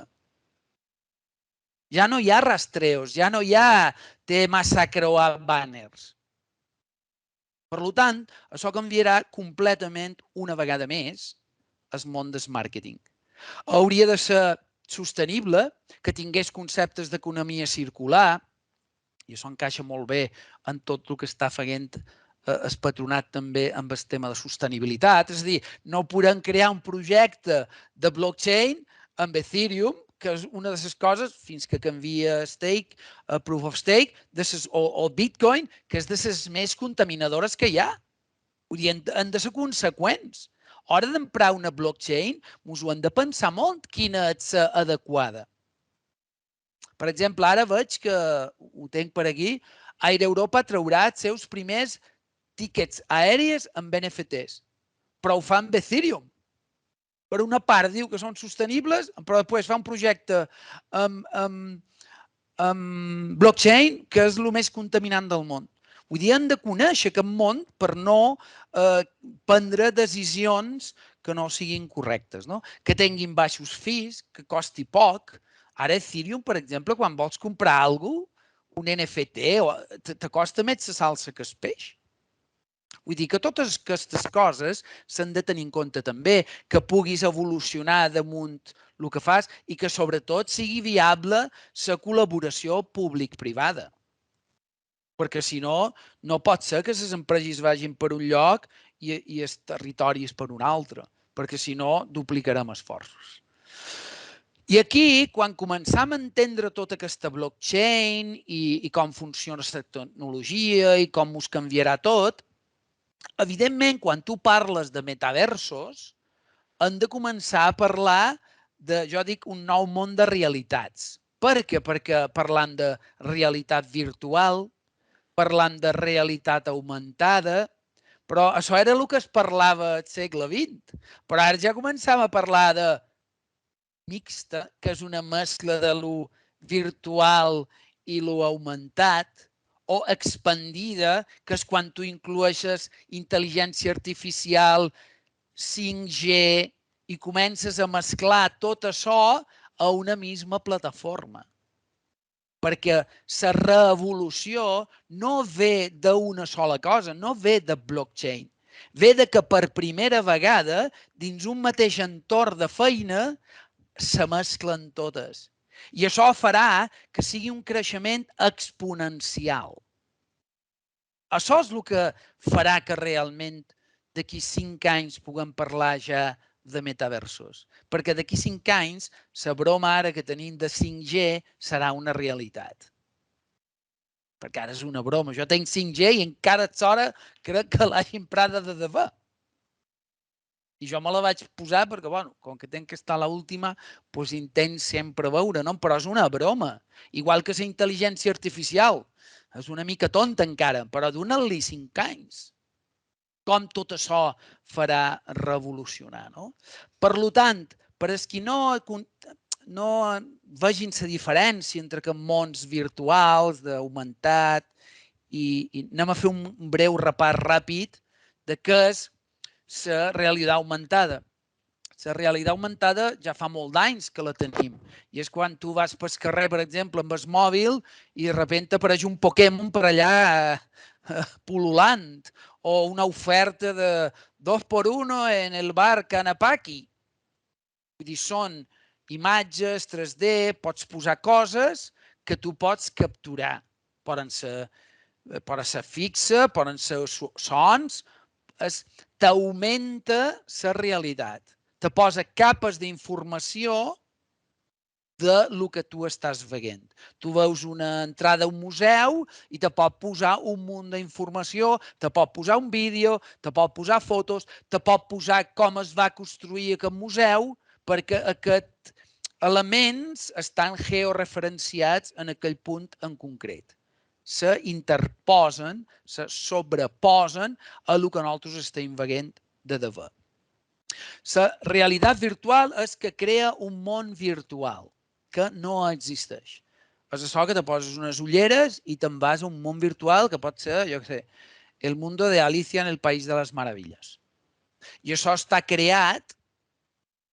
Ja no hi ha rastreos, ja no hi ha te massacrar banners. Per tant, això canviarà completament una vegada més el món del màrqueting. Hauria de ser sostenible, que tingués conceptes d'economia circular, i això encaixa molt bé en tot el que està fent el patronat també amb el tema de sostenibilitat. És a dir, no podem crear un projecte de blockchain amb Ethereum, que és una de les coses, fins que canvia stake, proof of stake, o Bitcoin, que és de les més contaminadores que hi ha. Vull dir, han de ser conseqüents. A l'hora d'emprar una blockchain, ens ho hem de pensar molt quina és adequada. Per exemple, ara veig que, ho tinc per aquí, Air Europa traurà els seus primers tíquets aèries amb NFTs, però ho fa amb Ethereum. Per una part diu que són sostenibles, però després fa un projecte amb blockchain que és el més contaminant del món. Vull dir, hem de conèixer aquest món per no prendre decisions que no siguin correctes, que tinguin baixos fees, que costi poc. Ara Ethereum, per exemple, quan vols comprar alguna cosa, un NFT, te costa més la salsa que el peix. Vull dir que totes aquestes coses s'han de tenir en compte també, que puguis evolucionar damunt el que fas i que sobretot sigui viable la col·laboració públic-privada. perquè si no, no pot ser que les empreses vagin per un lloc i els territoris per un altre, perquè si no duplicarem esforços. I aquí, quan començam a entendre tota aquesta blockchain i com funciona la tecnologia i com us canviarà tot, evidentment, quan tu parles de metaversos, hem de començar a parlar de, jo dic, un nou món de realitats. Per què? Perquè parlant de realitat virtual, parlant de realitat augmentada, però això era el que es parlava al segle XX. Però ara ja començam a parlar de mixta, que és una mescla de lo virtual i lo augmentat, o expandida, que és quan tu incloeixes intel·ligència artificial, 5G, i comences a mesclar tot això a una misma plataforma. Perquè la revolució no ve d'una sola cosa, no ve de blockchain. Ve de que per primera vegada, dins un mateix entorn de feina, se mesclen totes. I això farà que sigui un creixement exponencial. Això és el que farà que realment d'aquí 5 anys puguem parlar ja de metaversos. Perquè d'aquí 5 anys, la broma ara que tenim de 5G serà una realitat. Perquè ara és una broma. Jo tenc 5G i encara a l'hora crec que l'hagi emprada de debò. I jo me la vaig posar perquè, bueno, com que tenc que estar a l'última, doncs intent sempre veure, no? Però és una broma. Igual que la intel·ligència artificial. És una mica tonta encara, però dona-li 5 anys. Com tot això farà revolucionar, no? Per tant, per als qui no vegin la diferència entre aquests mons virtuals, d'augmentat, i anem a fer un breu repàs ràpid de què és la realitat augmentada. La realitat augmentada ja fa molt d'anys que la tenim. I és quan tu vas pel carrer, per exemple, amb el mòbil i de sobte apareix un Pokémon per allà pul·lulant, o una oferta de 2x1 en el bar Canapaki. Vull dir, són imatges 3D, pots posar coses que tu pots capturar. Poden ser fixa, poden ser sons. T'augmenta la realitat. Te posa capes d'informació de lo que tu estàs veient. Tu veus una entrada a un museu i te pot posar un munt d'informació, te pot posar un vídeo, te pot posar fotos, te pot posar com es va construir aquest museu, perquè aquests elements estan georreferenciats en aquell punt en concret. Se interposen, se sobreposen a el que nosaltres estem veient de debò. La realitat virtual és que crea un món virtual que no existeix. És això que te poses unes ulleres i te'n vas a un món virtual que pot ser, jo què sé, el mundo de Alicia en el País de les Meravilles. I això està creat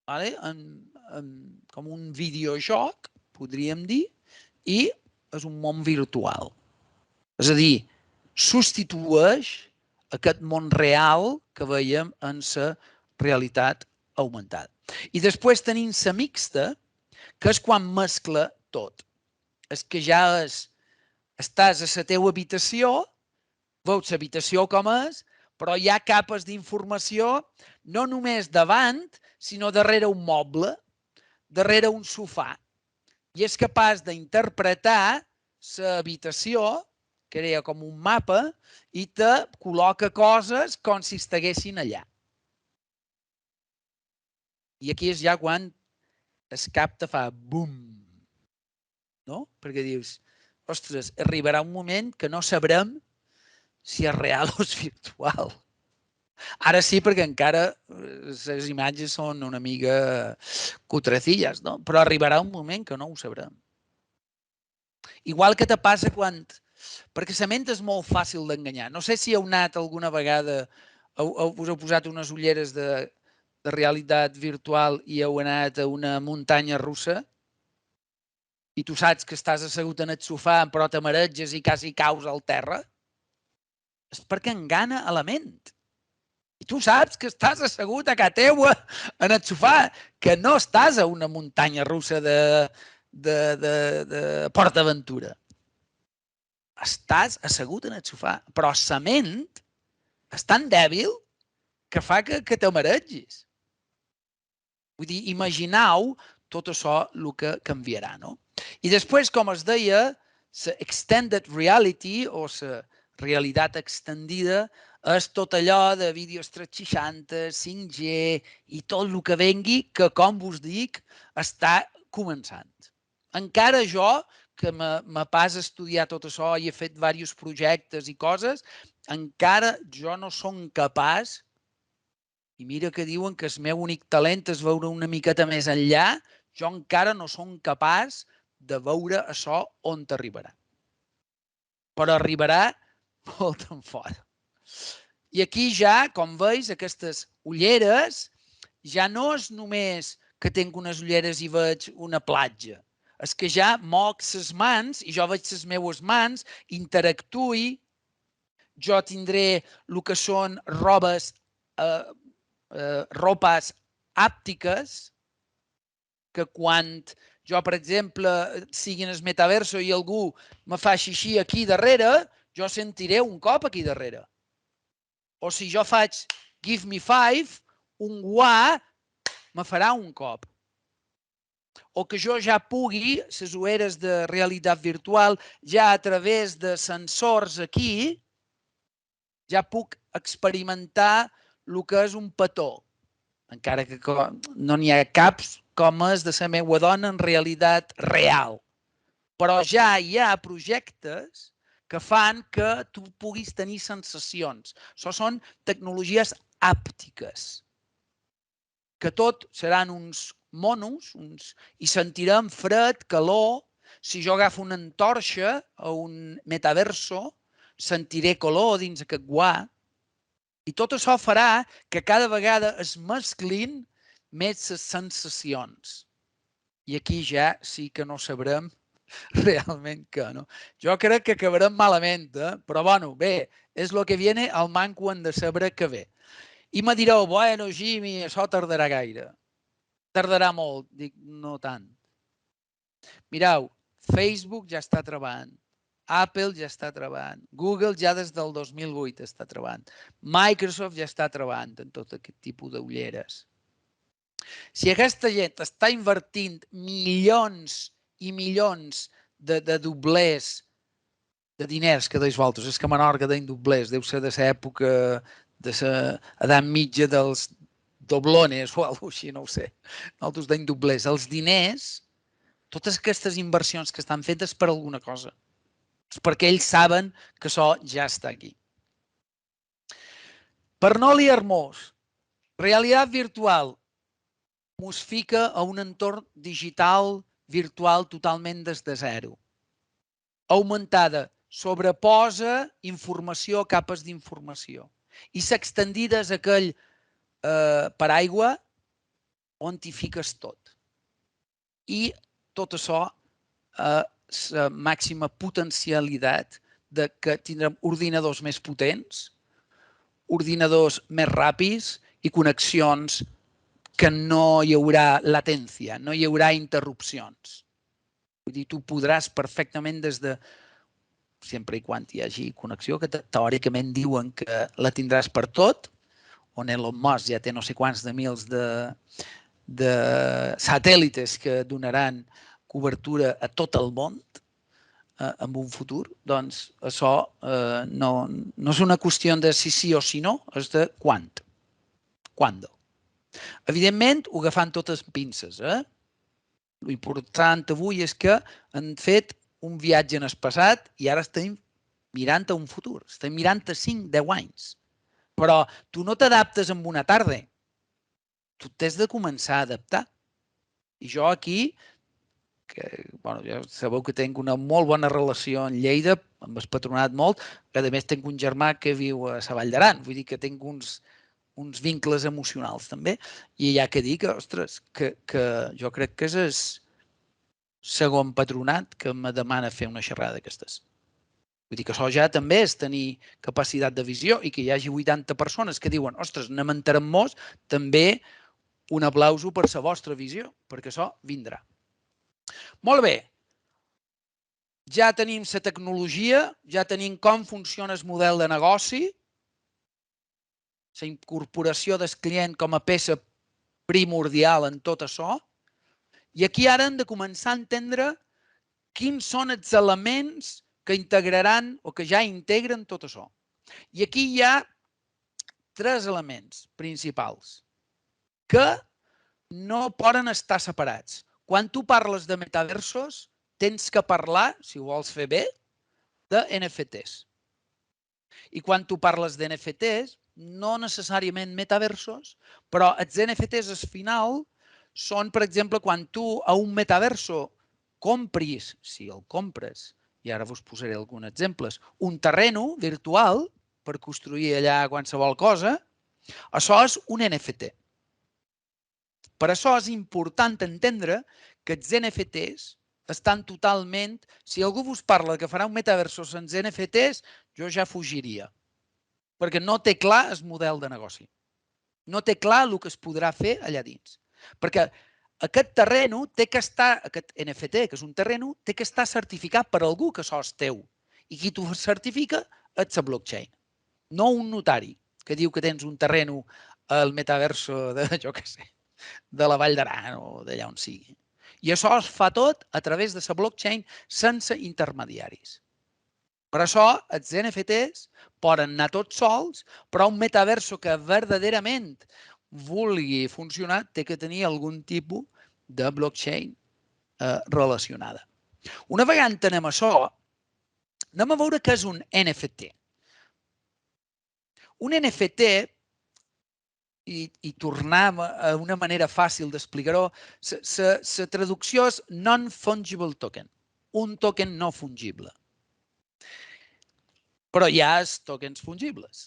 com un videojoc, podríem dir, i és un món virtual. És a dir, substitueix aquest món real que veiem en la realitat augmentada. I després tenim la mixta, que és quan mescla tot. És que ja estàs a la teva habitació, veus l'habitació com és, però hi ha capes d'informació no només davant, sinó darrere un moble, darrere un sofà. I és capaç d'interpretar l'habitació, crea com un mapa, i te col·loca coses com si estiguessin allà. I aquí és ja quan es capta, fa bum, no? Perquè dius, ostres, arribarà un moment que no sabrem si és real o és virtual. Ara sí, perquè encara les imatges són una mica cutrecilles, no? Però arribarà un moment que no ho sabrem. Igual que te passa quan... Perquè la ment és molt fàcil d'enganyar. No sé si heu anat alguna vegada, us heu posat unes ulleres de realitat virtual i heu anat a una muntanya russa i tu saps que estàs assegut en el sofà però te mareges i quasi caus al terra. És perquè engana a la ment. I tu saps que estàs assegut a casa teua en el sofà, que no estàs a una muntanya russa de PortAventura. estàs assegut en el sofà, però la ment és tan dèbil que fa que te maregis. Vull dir, imagineu tot això el que canviarà, no? I després, com es deia, la extended reality o la realitat extendida és tot allò de vídeos 360, 5G i tot el que vengui que, com vos dic, està començant. Encara jo, que me pas a estudiar tot això i he fet diversos projectes i coses, encara jo no som capaç, i mira que diuen que el meu únic talent és veure una miqueta més enllà, jo encara no som capaç de veure això on t'arribarà. Però arribarà molt en fora. I aquí ja, com veus, aquestes ulleres ja no és només que tinc unes ulleres i veig una platja. És que ja moc les mans i jo veig les meves mans, interactui, jo tindré el que són ropes àptiques, que quan jo, per exemple, sigui en el metaverso i algú me fa xixi aquí darrere, jo sentiré un cop aquí darrere. O si jo faig give me 5, un guà me farà un cop. O que jo ja pugui, les ulleres de realitat virtual, ja a través de sensors aquí, ja puc experimentar el que és un petó. Encara que no n'hi ha cap com és de la meva dona en realitat real. Però ja hi ha projectes que fan que tu puguis tenir sensacions. Això són tecnologies àptiques. Que tot seran uns monos i sentirem fred, calor. Si jo agafo una antorxa o un metaverso, sentiré calor dins aquest guà. I tot això farà que cada vegada es mesclin més les sensacions. I aquí ja sí que no sabrem realment què, no? Jo crec que acabarem malament, però bueno, bé, és el que viene, el manco han de saber que ve. I me direu, bueno, Jimmy, això tardarà gaire. Tardarà molt. Dic, no tant. Mireu, Facebook ja està treballant. Apple ja està treballant. Google ja des del 2008 està treballant. Microsoft ja està treballant en tot aquest tipus d'ulleres. Si aquesta gent està invertint milions i milions de doblers de diners que deis vosaltres, és que a Menorca deien doblers, deu ser de l'època de l'edat mitja dels doblones o alguna cosa així, no ho sé. Nosaltres deien doblers. Els diners, totes aquestes inversions que estan fetes per alguna cosa. És perquè ells saben que això ja està aquí. Per no liar-nos, realitat virtual mos fica a un entorn digital virtual totalment des de zero. Augmentada, sobreposa informació, capes d'informació. I s'extendida és aquell paraigua on t'hi fiques tot. I tot això la màxima potencialitat de que tindrem ordinadors més potents, ordinadors més ràpids i connexions que no hi haurà latència, no hi haurà interrupcions. Vull dir, tu podràs perfectament des de, sempre i quan hi hagi connexió, que teòricament diuen que la tindràs per tot, on Elon Musk ja té no sé quants de mils de satèl·lites que donaran cobertura a tot el món en un futur, doncs això no és una qüestió de si sí o si no, és de quan. Quando. Evidentment, ho agafant totes pinces. L'important avui és que han fet un viatge en el passat i ara estem mirant a un futur. Estem mirant a 5-10 anys. Però tu no t'adaptes en una tarda. Tu t'has de començar a adaptar. I jo aquí, ja sabeu que tinc una molt bona relació en Lleida, amb el patronat molt, que a més tinc un germà que viu a la Vall d'Aran, vull dir que tinc uns vincles emocionals també, i hi ha que dir que, ostres, que jo crec que és el segon patronat que me demana fer una xerrada d'aquestes. Vull dir que això ja també és tenir capacitat de visió i que hi hagi 80 persones que diuen, ostres, no m'enterem-nos, també un aplauso per la vostra visió, perquè això vindrà. Molt bé. ja tenim la tecnologia, ja tenim com funciona el model de negoci, la incorporació del client com a peça primordial en tot això, i aquí ara hem de començar a entendre quins són els elements que integraran o que ja integren tot això. I aquí hi ha 3 elements principals que no poden estar separats. Quan tu parles de metaversos, tens que parlar, si ho vols fer bé, de NFTs. I quan tu parles d'NFTs, no necessàriament metaversos, però els NFTs al final són, per exemple, quan tu a un metaverso compris, si el compres, i ara vos posaré alguns exemples, un terreno virtual per construir allà qualsevol cosa, això és un NFT. Per això és important entendre que els NFTs estan totalment... Si algú vos parla que farà un metaverso sense NFTs, jo ja fugiria. Perquè no té clar el model de negoci. No té clar el que es podrà fer allà dins. Perquè aquest terreno té que estar, aquest NFT, que és un terreno, té que estar certificat per algú que això és teu. I qui t'ho certifica és la blockchain. No un notari que diu que tens un terreno al metaverso de, jo què sé, de la Vall d'Aran o d'allà on sigui. I això es fa tot a través de la blockchain sense intermediaris. Per això els NFTs poden anar tots sols, però un metaverso que verdaderament vulgui funcionar té que tenir algun tipus de blockchain relacionada. Una vegada entenem això, anem a veure què és un NFT. Un NFT, i tornar a una manera fàcil d'explicar-ho, la traducció és non-fungible token, un token no fungible. Però hi ha els tokens fungibles.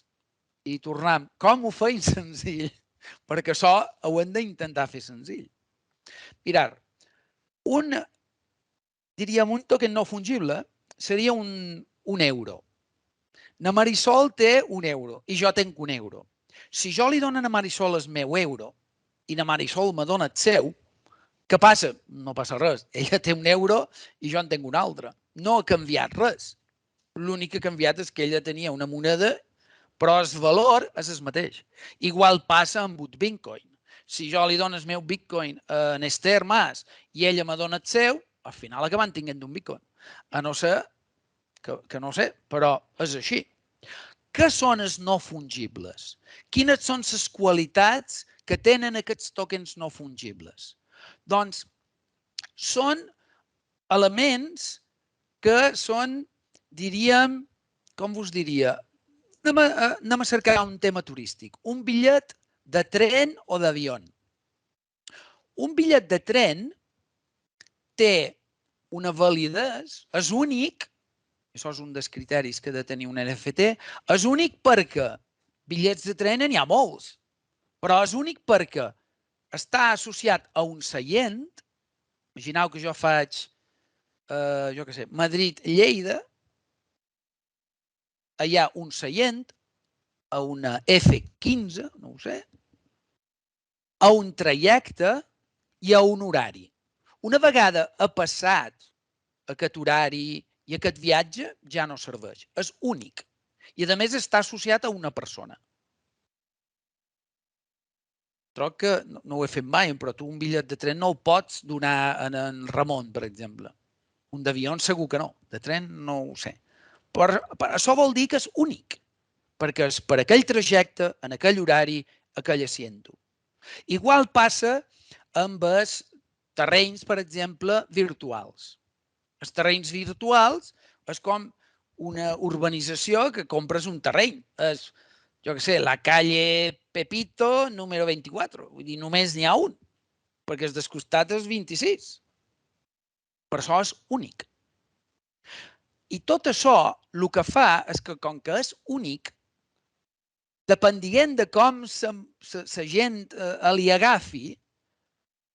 I tornem, com ho feim senzill? Perquè això ho hem d'intentar fer senzill. Mirar, diríem un token no fungible seria un euro. Na Marisol té un euro i jo tenc un euro. Si jo li dono a Marisol el meu euro i na Marisol me dona el seu, què passa? No passa res. Ella té un euro i jo en tinc un altre. No ha canviat res. L'únic que ha canviat és que ella tenia una moneda, però el valor és el mateix. Igual passa amb un Bitcoin. Si jo li dono el meu Bitcoin a Esther Mas i ella me dona el seu, al final acaben tinguent un Bitcoin. A no ser que no sé, però és així. Què són els no fungibles? Quines són les qualitats que tenen aquests tokens no fungibles? Doncs són elements que són, diríem, com vos diria, anem a cercar un tema turístic. Un bitllet de tren o d'avió. Un bitllet de tren té una validesa, és únic, això és un dels criteris que ha de tenir un NFT, és únic perquè bitllets de tren n'hi ha molts, però és únic perquè està associat a un seient. Imagineu que jo faig, jo què sé, Madrid-Lleida, hi ha un seient, a una F15, no ho sé, a un trajecte i a un horari. Una vegada ha passat aquest horari i aquest viatge, ja no serveix. És únic. I, a més, està associat a una persona. Troc que no ho he fet mai, però tu un bitllet de tren no el pots donar a en Ramon, per exemple. Un d'avió segur que no. De tren no ho sé. Però això vol dir que és únic, perquè és per aquell trajecte, en aquell horari, aquell asiento. Igual passa amb els terrenys, per exemple, virtuals. Els terrenys virtuals és com una urbanització que compres un terreny. És, jo què sé, la calle Pepito número 24. Vull dir, només n'hi ha un, perquè el descostat és 26. Per això és únic. I tot això el que fa és que, com que és únic, depenent de com la gent li agafi,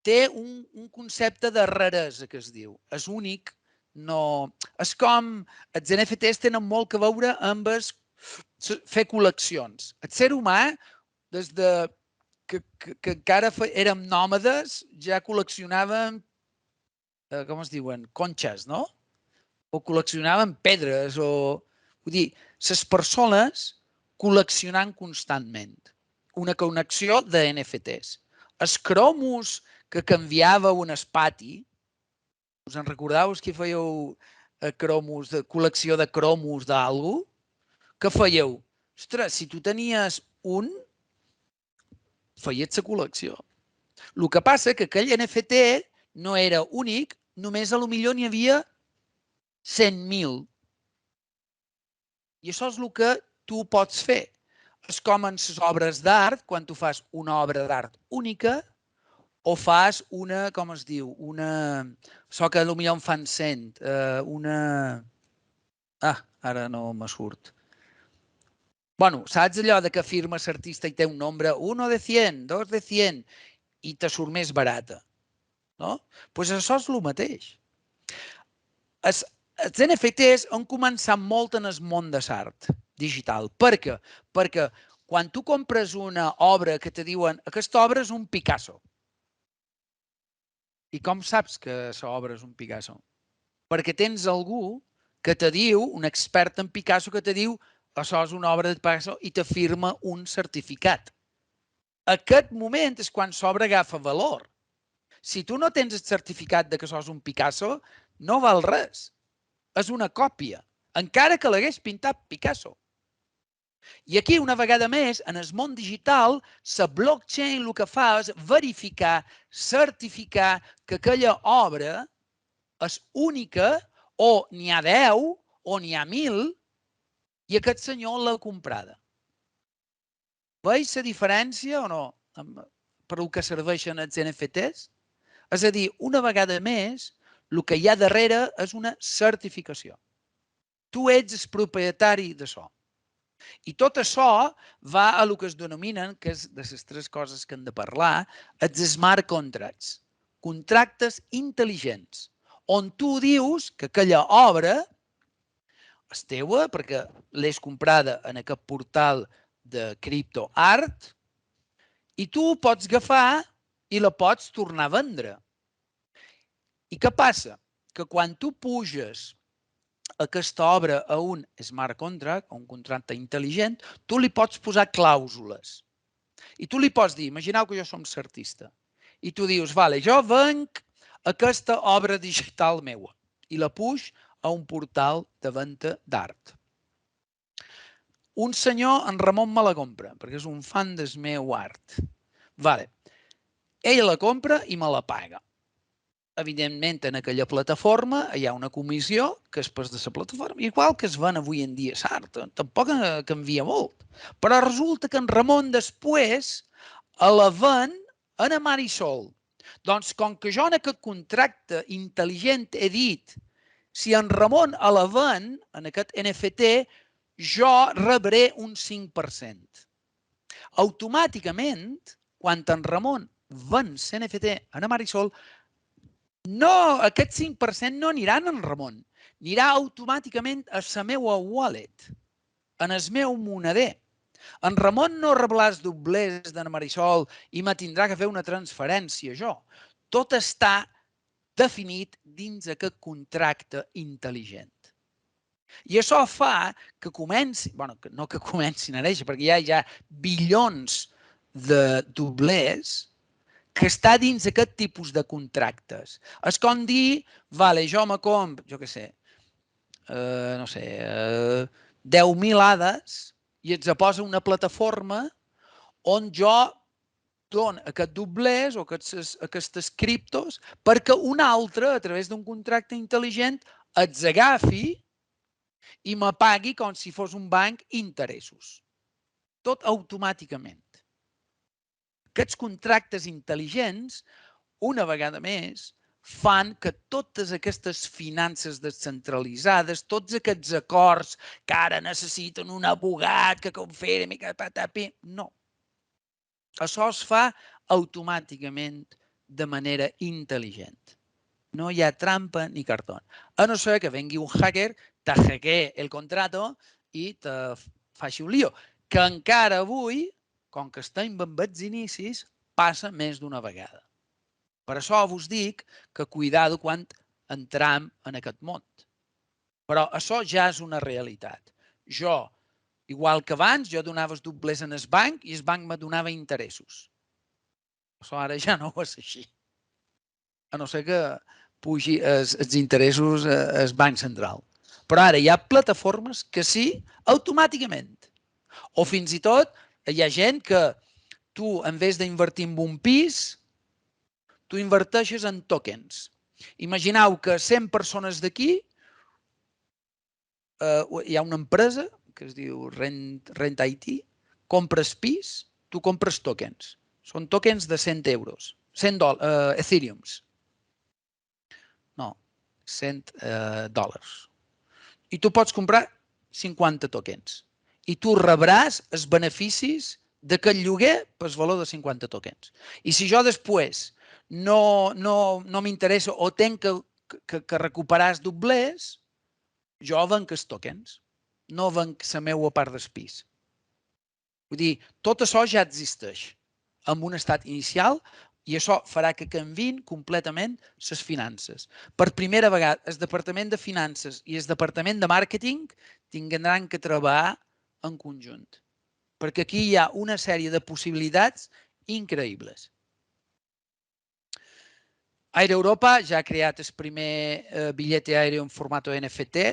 té un concepte de raresa que es diu. És únic, no... És com els NFTs tenen molt a veure amb fer col·leccions. El ser humà, des de que encara érem nòmades, ja col·leccionàvem, com es diuen, conxes, no? o col·leccionaven pedres, o... Vull dir, les persones col·leccionant constantment. Una connexió de NFTs. Els cromos que canviàveu en el pati, us en recordeu que fèieu cromos, de col·lecció de cromos d'algú? Què fèieu? Ostres, si tu tenies un, feies la col·lecció. El que passa que aquell NFT no era únic, només a lo millor n'hi havia 100.000. I això és el que tu pots fer. És com en les obres d'art, quan tu fas una obra d'art única o fas una, com es diu, una... Això que potser en fan 100, una... Ara no me surt. Bueno, saps allò de que firma l'artista i té un nombre 1 de 100, 2 de 100 i te surt més barata? No? Doncs això és el mateix. Els NFTs han començat molt en el món de l'art digital. Per què? Perquè quan tu compres una obra que te diuen aquesta obra és un Picasso. I com saps que l'obra és un Picasso? Perquè tens algú que te diu, un expert en Picasso, que te diu això és una obra de Picasso i te firma un certificat. Aquest moment és quan l'obra agafa valor. Si tu no tens el certificat de que això és un Picasso, no val res. És una còpia, encara que l'hagués pintat Picasso. I aquí, una vegada més, en el món digital, la blockchain el que fa és verificar, certificar que aquella obra és única, o n'hi ha 10, o n'hi ha 1.000, i aquest senyor l'ha comprada. Veus la diferència o no per al que serveixen els NFTs? És a dir, una vegada més, el que hi ha darrere és una certificació. Tu ets el propietari d'això. I tot això va a el que es denominen, que és de les 3 coses que hem de parlar, els smart contracts, contractes intel·ligents, on tu dius que aquella obra és teua perquè l'has comprada en aquest portal de CryptoArt i tu pots agafar i la pots tornar a vendre. I què passa? Que quan tu puges aquesta obra a un smart contract, a un contracte intel·ligent, tu li pots posar clàusules. I tu li pots dir, imagineu que jo som l'artista, i tu dius, vale, jo venc aquesta obra digital meua i la puix a un portal de venda d'art. Un senyor, en Ramon, me la compra, perquè és un fan del meu art. Vale. Ell la compra i me la paga. Evidentment, en aquella plataforma hi ha una comissió que és pas de la plataforma, igual que es ven avui en dia l'art, tampoc canvia molt. Però resulta que en Ramon després la ven a la Marisol. Doncs com que jo en aquest contracte intel·ligent he dit si en Ramon la ven, en aquest NFT, jo rebré un 5%. Automàticament, quan en Ramon ven l'NFT a la Marisol, no, aquest 5% no anirà en Ramon. Anirà automàticament a la meva wallet, en el meu moneder. En Ramon no rebrà els doblers d'en Marisol i me tindrà que fer una transferència jo. Tot està definit dins aquest contracte intel·ligent. I això fa que comenci, no que comencin a néixer, perquè hi ha bilions de doblers que està dins aquest tipus de contractes. És com dir, vale, jo me compro, jo què sé, no sé, 10.000 hades i ets a posa una plataforma on jo dono aquests doblers o aquestes criptos perquè un altre, a través d'un contracte intel·ligent, els agafi i me pagui com si fos un banc interessos. Tot automàticament. Aquests contractes intel·ligents, una vegada més, fan que totes aquestes finances descentralitzades, tots aquests acords que ara necessiten un abogat que confirmi, que patapi, no. Això es fa automàticament de manera intel·ligent. No hi ha trampa ni cartó. A no ser que vengui un hacker, te hackee el contrato i te faci un lío. Que encara avui, com que estem en els inicis, passa més d'una vegada. Per això vos dic que cuidado quan entram en aquest món. Però això ja és una realitat. Jo, igual que abans, jo donava els doblers en el banc i el banc me donava interessos. Això ara ja no és així. A no ser que pugi els interessos al banc central. Però ara hi ha plataformes que sí, automàticament. O fins i tot hi ha gent que tu, en vez d'invertir en un pis, tu inverteixes en tokens. Imagineu que 100 persones d'aquí, hi ha una empresa que es diu Rent IT, compres pis, tu compres tokens. Són tokens de 100 euros. 100 Ethereums. No, 100 dòlars. I tu pots comprar 50 tokens. I tu rebràs els beneficis d'aquest lloguer per valor de 50 tokens. I si jo després no m'interessa o tenc que recuperar els doblers, jo venc els tokens, no venc la meva part del pis. Vull dir, tot això ja existeix en un estat inicial i això farà que canviïn completament les finances. Per primera vegada, el Departament de Finances i el Departament de Màrqueting tindran que treballar en conjunt, perquè aquí hi ha una sèrie de possibilitats increïbles. Air Europa ja ha creat el primer bitllet aeri en format NFT.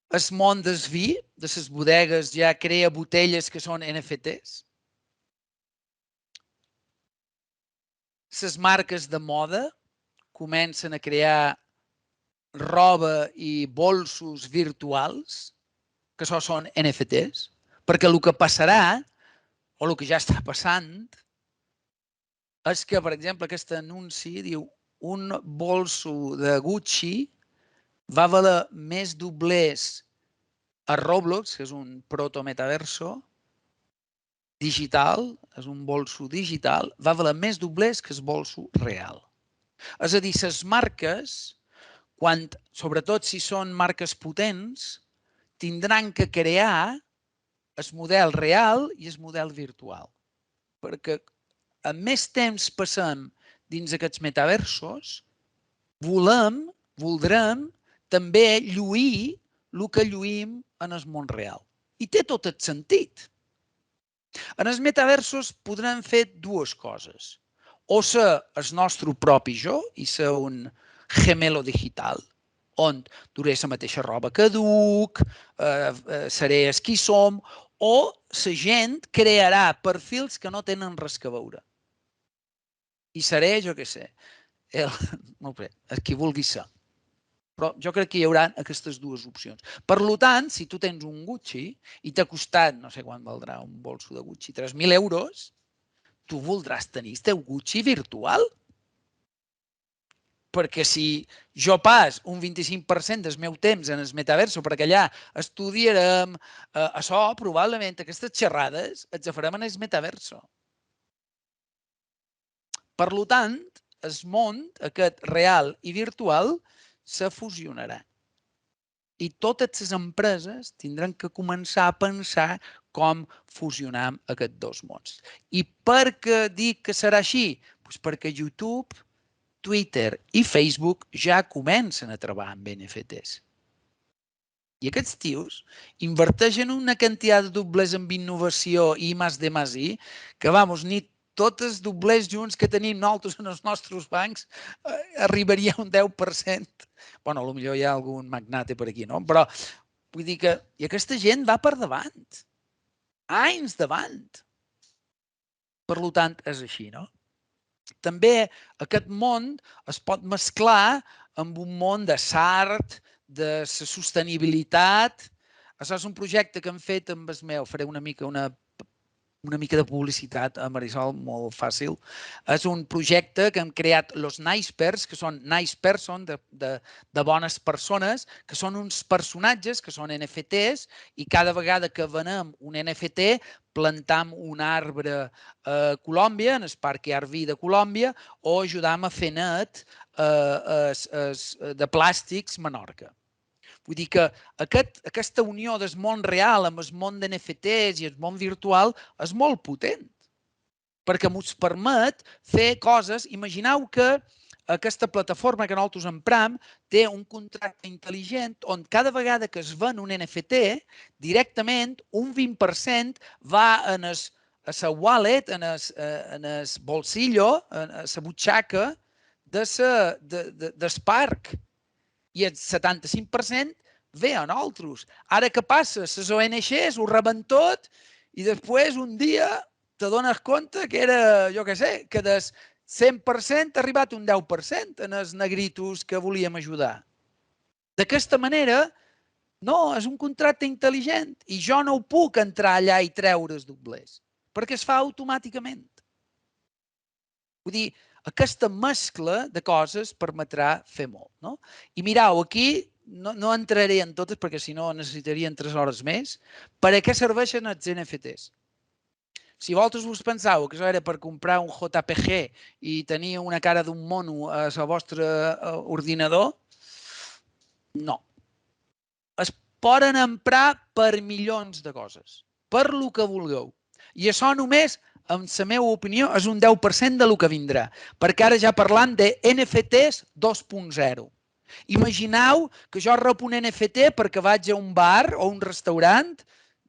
El món del vi, de les bodegues, ja crea botelles que són NFTs. Les marques de moda comencen a crear roba i bolsos virtuals, que això són NFTs, perquè el que passarà, o el que ja està passant, és que, per exemple, aquest anunci diu un bolso de Gucci va valer més doblers a Roblox, que és un proto-metaverso digital, és un bolso digital, va valer més doblers que el bolso real. És a dir, les marques, sobretot si són marques potents, tindran que crear el model real i el model virtual. Perquè a més temps passem dins aquests metaversos, voldrem també lluir el que lluïm en el món real. I té tot el sentit. En els metaversos podrem fer dues coses. O ser el nostre propi jo i ser un gemelo digital, on duré la mateixa roba que duc, seré el qui som, o la gent crearà perfils que no tenen res a veure. I seré, jo què sé, el qui vulgui ser. Però jo crec que hi haurà aquestes dues opcions. Per tant, si tu tens un Gucci i t'ha costat, no sé quan valdrà un bolso de Gucci, 3.000 euros, tu voldràs tenir el teu Gucci virtual. Perquè si jo pas un 25% del meu temps en el metaverso, perquè allà estudiarem, això probablement, aquestes xerrades, les farem en el metaverso. Per tant, el món, aquest real i virtual, se fusionarà. I totes les empreses tindran que començar a pensar com fusionar aquests dos mons. I per què dic que serà així? Perquè YouTube, Twitter i Facebook ja comencen a treballar amb NFTs. I aquests tios inverteixen una quantitat de doblers en innovació i I+D+I que, ni tots els doblers junts que tenim nosaltres en els nostres bancs arribaria a un 10%. Bueno, potser hi ha algun magnate per aquí, no? Però vull dir que aquesta gent va per davant. Anys davant. Per tant, és així, no? També aquest món es pot mesclar amb un món de l'art, de la sostenibilitat. Això és un projecte que hem fet amb el meu, faré una mica de publicitat a Marisol, molt fàcil. És un projecte que hem creat los Nicepers, que són nice person, de bones persones, que són uns personatges que són NFTs i cada vegada que venem un NFT plantam un arbre a Colòmbia, en el Parc Arví de Colòmbia, o ajudam a fer net de plàstics Menorca. Vull dir que aquesta unió del món real amb el món d'NFTs i el món virtual és molt potent, perquè ens permet fer coses. Imagineu que aquesta plataforma que nosaltres empram té un contracte intel·ligent on cada vegada que es ven un NFT, directament un 20% va a la wallet, en el bolsillo, a la butxaca del parc. I el 75% ve a nosaltres. Ara què passa? Les ONGs ho reben tot i després un dia te dones compte que era, jo què sé, que del 100% ha arribat un 10% en els negritos que volíem ajudar. D'aquesta manera, no, és un contracte intel·ligent i jo no ho puc entrar allà i treure els doblers, perquè es fa automàticament. Vull dir, aquesta mescla de coses permetrà fer molt. No? I mireu, aquí no entraré en totes perquè si no necessitarien 3 hores més. Per a què serveixen els NFTs? Si vosaltres us penseu que això era per comprar un JPG i tenir una cara d'un mono al vostre ordinador, no. Es poden emprar per milions de coses, per lo que vulgueu. I això només, en la meva opinió, és un 10% del que vindrà, perquè ara ja parlam de NFTs 2.0. Imagineu que jo rep un NFT perquè vaig a un bar o un restaurant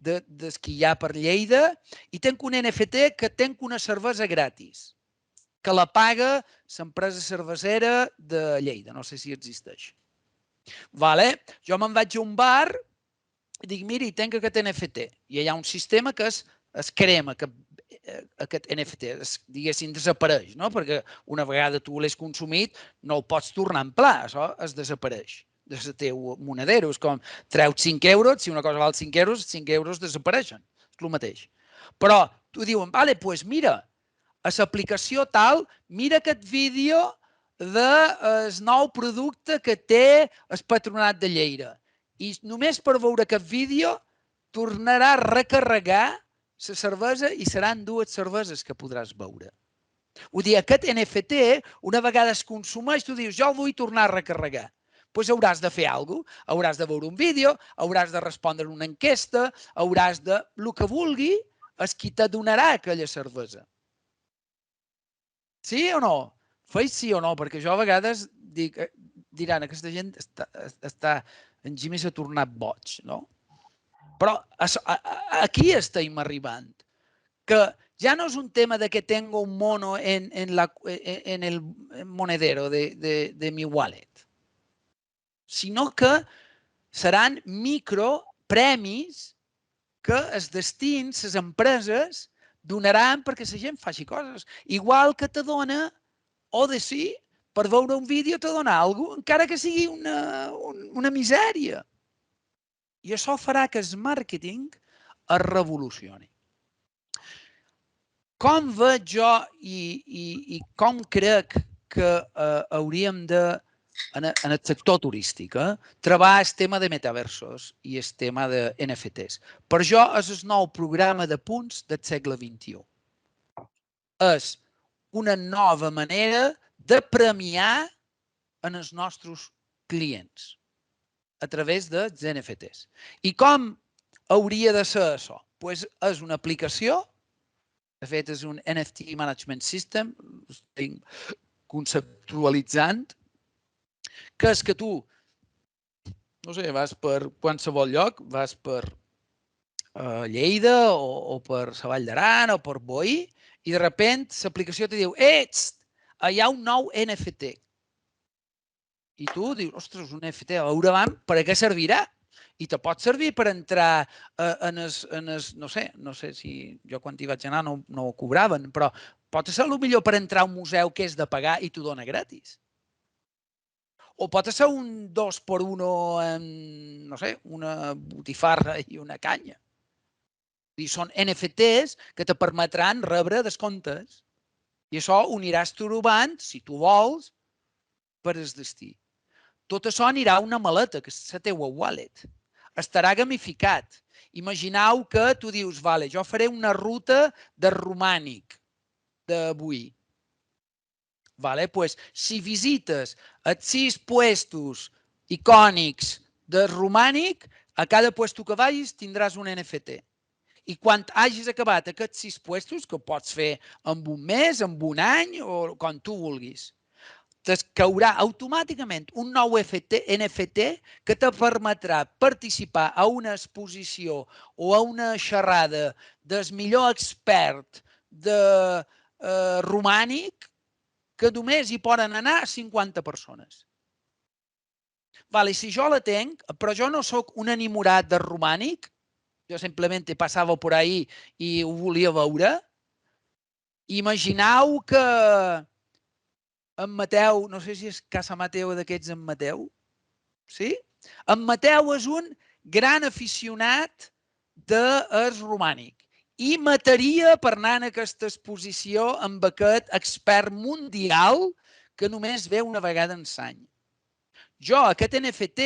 des que hi ha per Lleida i tenc un NFT que tenc una cervesa gratis, que la paga l'empresa cervesera de Lleida, no sé si existeix. Jo me'n vaig a un bar i dic, mira, tenc aquest NFT. I hi ha un sistema que es crema aquest NFT, diguéssim, desapareix, no? Perquè una vegada tu l'has consumit no el pots tornar a emplear, això es desapareix del teu monedero. És com treus 5 euros, si una cosa val 5 euros, 5 euros desapareixen. És el mateix. Però tu diuen, vale, doncs mira, a l'aplicació tal, mira aquest vídeo del nou producte que té el Patronat de Lleida. I només per veure aquest vídeo tornarà a recarregar la cervesa i seran 2 cerveses que podràs beure. Vull dir, aquest NFT, una vegada es consumeix, tu dius, jo el vull tornar a recarregar. Doncs hauràs de fer alguna cosa, hauràs de veure un vídeo, hauràs de respondre una enquesta, hauràs de... El que vulgui és qui te donarà aquella cervesa. Sí o no? Feis sí o no? Perquè jo a vegades dic, diran, aquesta gent està en Jimmy s'ha tornat boig, no? Però aquí estem arribant, que ja no és un tema de que tengo un mono en el monedero de mi wallet, sinó que seran micropremis que es destin, les empreses donaran perquè la gent faci coses. Igual que te dona, o de sí, per veure un vídeo te dona alguna cosa, encara que sigui una misèria. I això farà que el màrqueting es revolucioni. Com veig jo i com crec que hauríem de, en el sector turístic, treballar el tema de metaversos i el tema de NFTs. Per jo és el nou programa de punts del segle XXI. És una nova manera de premiar en els nostres clients a través dels NFTs. I com hauria de ser això? Doncs és una aplicació, de fet és un NFT Management System, estic conceptualitzant, que és que tu, no sé, vas per qualsevol lloc, vas per Lleida o per la Vall d'Aran o per Boí, i de sobte l'aplicació te diu, hi ha un nou NFT. I tu dius, ostres, un NFT, a veure, per a què servirà? I te pot servir per entrar no sé si jo quan hi vaig anar no ho cobraven, però pot ser millor per entrar a un museu que és de pagar i t'ho dona gratis. O pot ser un 2x1 amb, no sé, una botifarra i una canya. Són NFTs que te permetran rebre descomptes. I això ho aniràs trobant, si tu vols, per el destí. Tot això anirà a una maleta, que és la teua wallet. Estarà gamificat. Imagineu que tu dius, vale, jo faré una ruta de romànic d'avui. Vale, pues, si visites els 6 puestos icònics de romànic, a cada puesto que vagis tindràs un NFT. I quan hagis acabat aquests 6 puestos, que pots fer en un mes, en un any o quan tu vulguis, es caurà automàticament un nou NFT que te permetrà participar a una exposició o a una xerrada del millor expert de romànic que només hi poden anar 50 persones. Vale, si jo la tenc, però jo no sóc un enamorat del romànic, jo simplement passava per ahí i ho volia veure, imagineu que en Mateu, no sé si és Casa Mateu d'aquests en Mateu, sí? En Mateu és un gran aficionat del romànic i mataria per anar en aquesta exposició amb aquest expert mundial que només ve una vegada en l'any. Jo, aquest NFT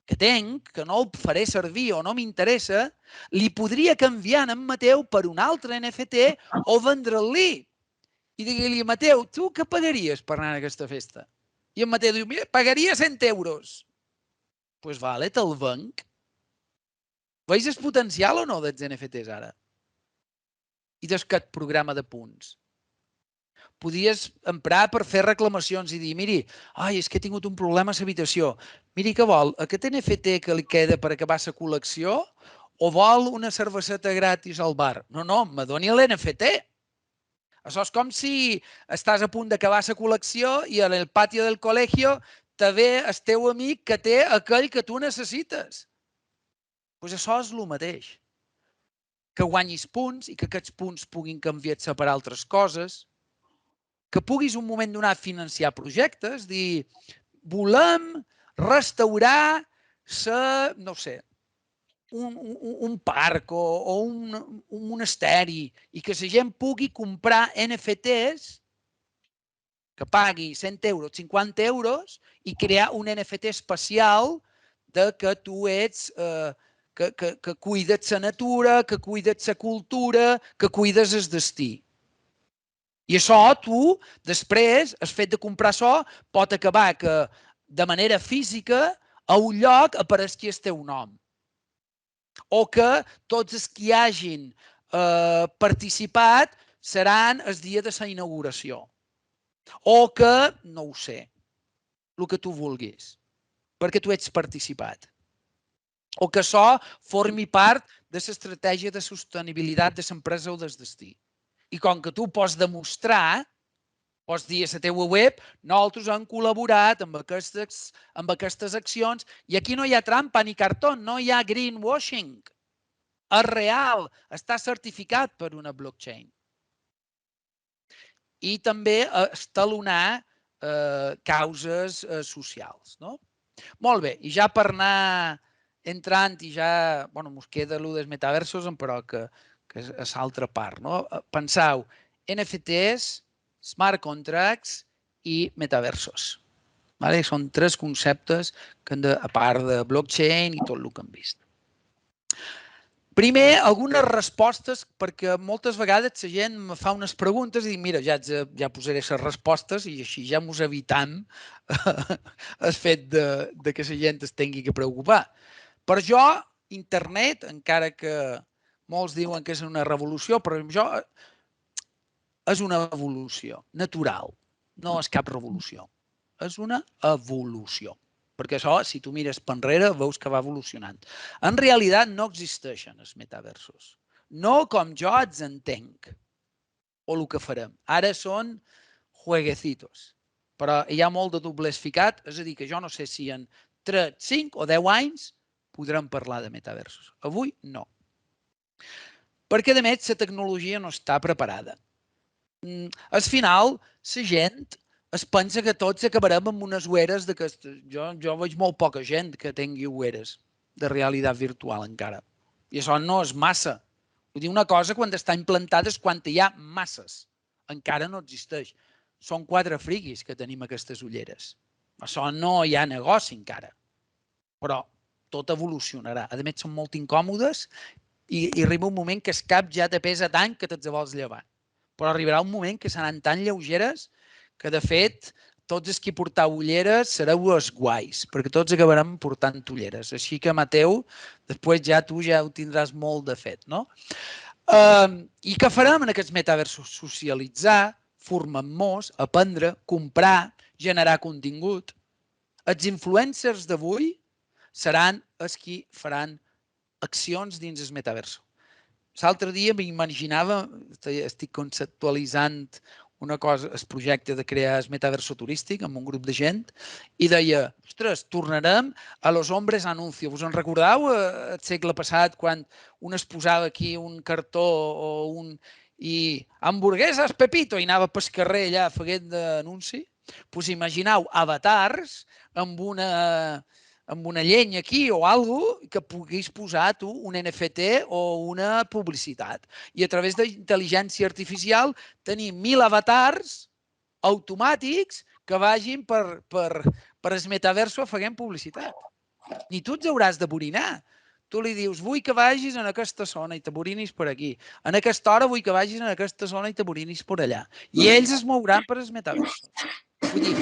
que tenc, que no el faré servir o no m'interessa, li podria canviar en Mateu per un altre NFT o vendre'l-li. I digui-li, Mateu, tu què pagaries per anar a aquesta festa? I en Mateu diu, mira, pagaria 100 euros. Doncs vale, te'l venc. Veus el potencial o no dels NFTs ara? I d'aquest programa de punts. Podies emprar per fer reclamacions i dir, miri, és que he tingut un problema a l'habitació. Miri què vol, aquest NFT que li queda per acabar la col·lecció o vol una cerveseta gratis al bar? No, me doni l'NFT. Això és com si estàs a punt d'acabar la col·lecció i en el pati del col·legi te ve el teu amic que té aquell que tu necessites. Doncs això és el mateix. Que guanyis punts i que aquests punts puguin canviar-se per altres coses, que puguis un moment donat financiar projectes, dir, volem restaurar no sé, un parc o un monasteri i que la gent pugui comprar NFTs que pagui 100 euros, 50 euros i crear un NFT especial de que tu ets, que cuides la natura, que cuides la cultura, que cuides el destí. I això tu, després, el fet de comprar això pot acabar que de manera física a un lloc apareixi el teu nom. O que tots els que hi hagin participat seran el dia de la inauguració. O que, no ho sé, el que tu vulguis, perquè tu ets participat. O que això formi part de l'estratègia de sostenibilitat de l'empresa o del destí. I com que tu pots demostrar, pots dir a la teva web, nosaltres hem col·laborat amb aquestes accions i aquí no hi ha trampa ni cartó, no hi ha greenwashing. És real, està certificat per una blockchain. I també escalonar causes socials. Molt bé, i ja per anar entrant i ja, mos queda allò dels metaversos, però que és l'altra part. Penseu, NFTs, smart contracts i metaversos. Són tres conceptes que, a part de blockchain i tot el que hem vist. Primer, algunes respostes, perquè moltes vegades la gent me fa unes preguntes i dic, mira, ja posaré les respostes i així ja ens evitam el fet que la gent es tingui que preocupar. Per jo, internet, encara que molts diuen que és una revolució, però jo és una evolució natural, no és cap revolució. És una evolució. Perquè això, si tu mires per enrere, veus que va evolucionant. En realitat no existeixen els metaversos. No com jo els entenc o el que farem. Ara són jueguecitos. Però hi ha molt de doblers ficat, és a dir, que jo no sé si en 3, 5 o 10 anys podrem parlar de metaversos. Avui no. Perquè, a més, la tecnologia no està preparada. Al final, la gent es pensa que tots acabarem amb unes ulleres d'aquestes. Jo veig molt poca gent que tingui ulleres de realitat virtual encara. I això no és massa. Vull dir, una cosa quan està implantada és quan hi ha masses. Encara no existeix. Són 4 friquis que tenim aquestes ulleres. Això no hi ha negoci encara. Però tot evolucionarà. A més, són molt incòmodes i arriba un moment que el cap ja te pesa tant que te'ls vols llevar. Però arribarà un moment que seran tan lleugeres que, de fet, tots els que portau ulleres sereu els guais, perquè tots acabarem portant ulleres. Així que, Mateu, després tu ja ho tindràs molt de fet, no? I què farem en aquests metaversos? Socialitzar, formem-nos, aprendre, comprar, generar contingut. Els influencers d'avui seran els qui faran accions dins el metaverso. L'altre dia m'imaginava, estic conceptualitzant una cosa, el projecte de crear el metaverso turístic amb un grup de gent i deia, ostres, tornarem a los hombres anuncio. Us en recordeu el segle passat quan un es posava aquí un cartó o un... i hamburgueses Pepito i anava pel carrer allà fent d'anunci? Doncs imagineu avatars amb una llenya aquí o alguna cosa que puguis posar tu un NFT o una publicitat. I a través d'intel·ligència artificial tenim 1.000 avatars automàtics que vagin per el metaverso fent publicitat. Ni tu ets hauràs de borinar. Tu li dius, vull que vagis en aquesta zona i te borinis per aquí. En aquesta hora vull que vagis en aquesta zona i te borinis per allà. I ells es mouran per el metaverso. Vull dir,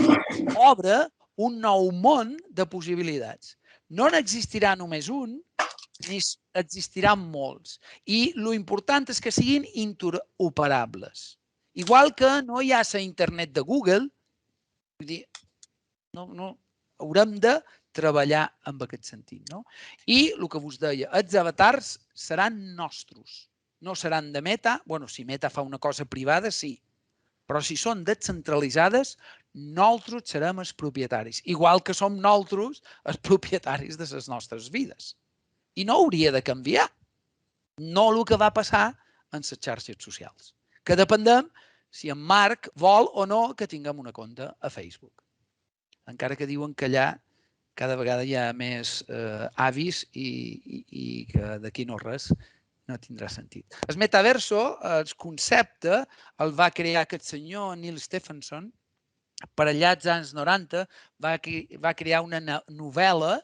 obre un nou món de possibilitats. No n'existirà només un, ni existiran molts. I l'important és que siguin interoperables. Igual que no hi ha la internet de Google, vull dir, no, haurem de treballar en aquest sentit. No? I el que vos deia, els avatars seran nostres, no seran de Meta. Bueno, si Meta fa una cosa privada, sí. Però si són descentralitzades, nosaltres serem els propietaris. Igual que som nosaltres els propietaris de les nostres vides. I no hauria de canviar. No el que va passar en les xarxes socials. Que dependem si en Marc vol o no que tinguem una compte a Facebook. Encara que diuen que allà cada vegada hi ha més avis i que d'aquí no res no tindrà sentit. El metaverso, el concepte, el va crear aquest senyor Neil Stephenson. Per allà als anys 90 va crear una novel·la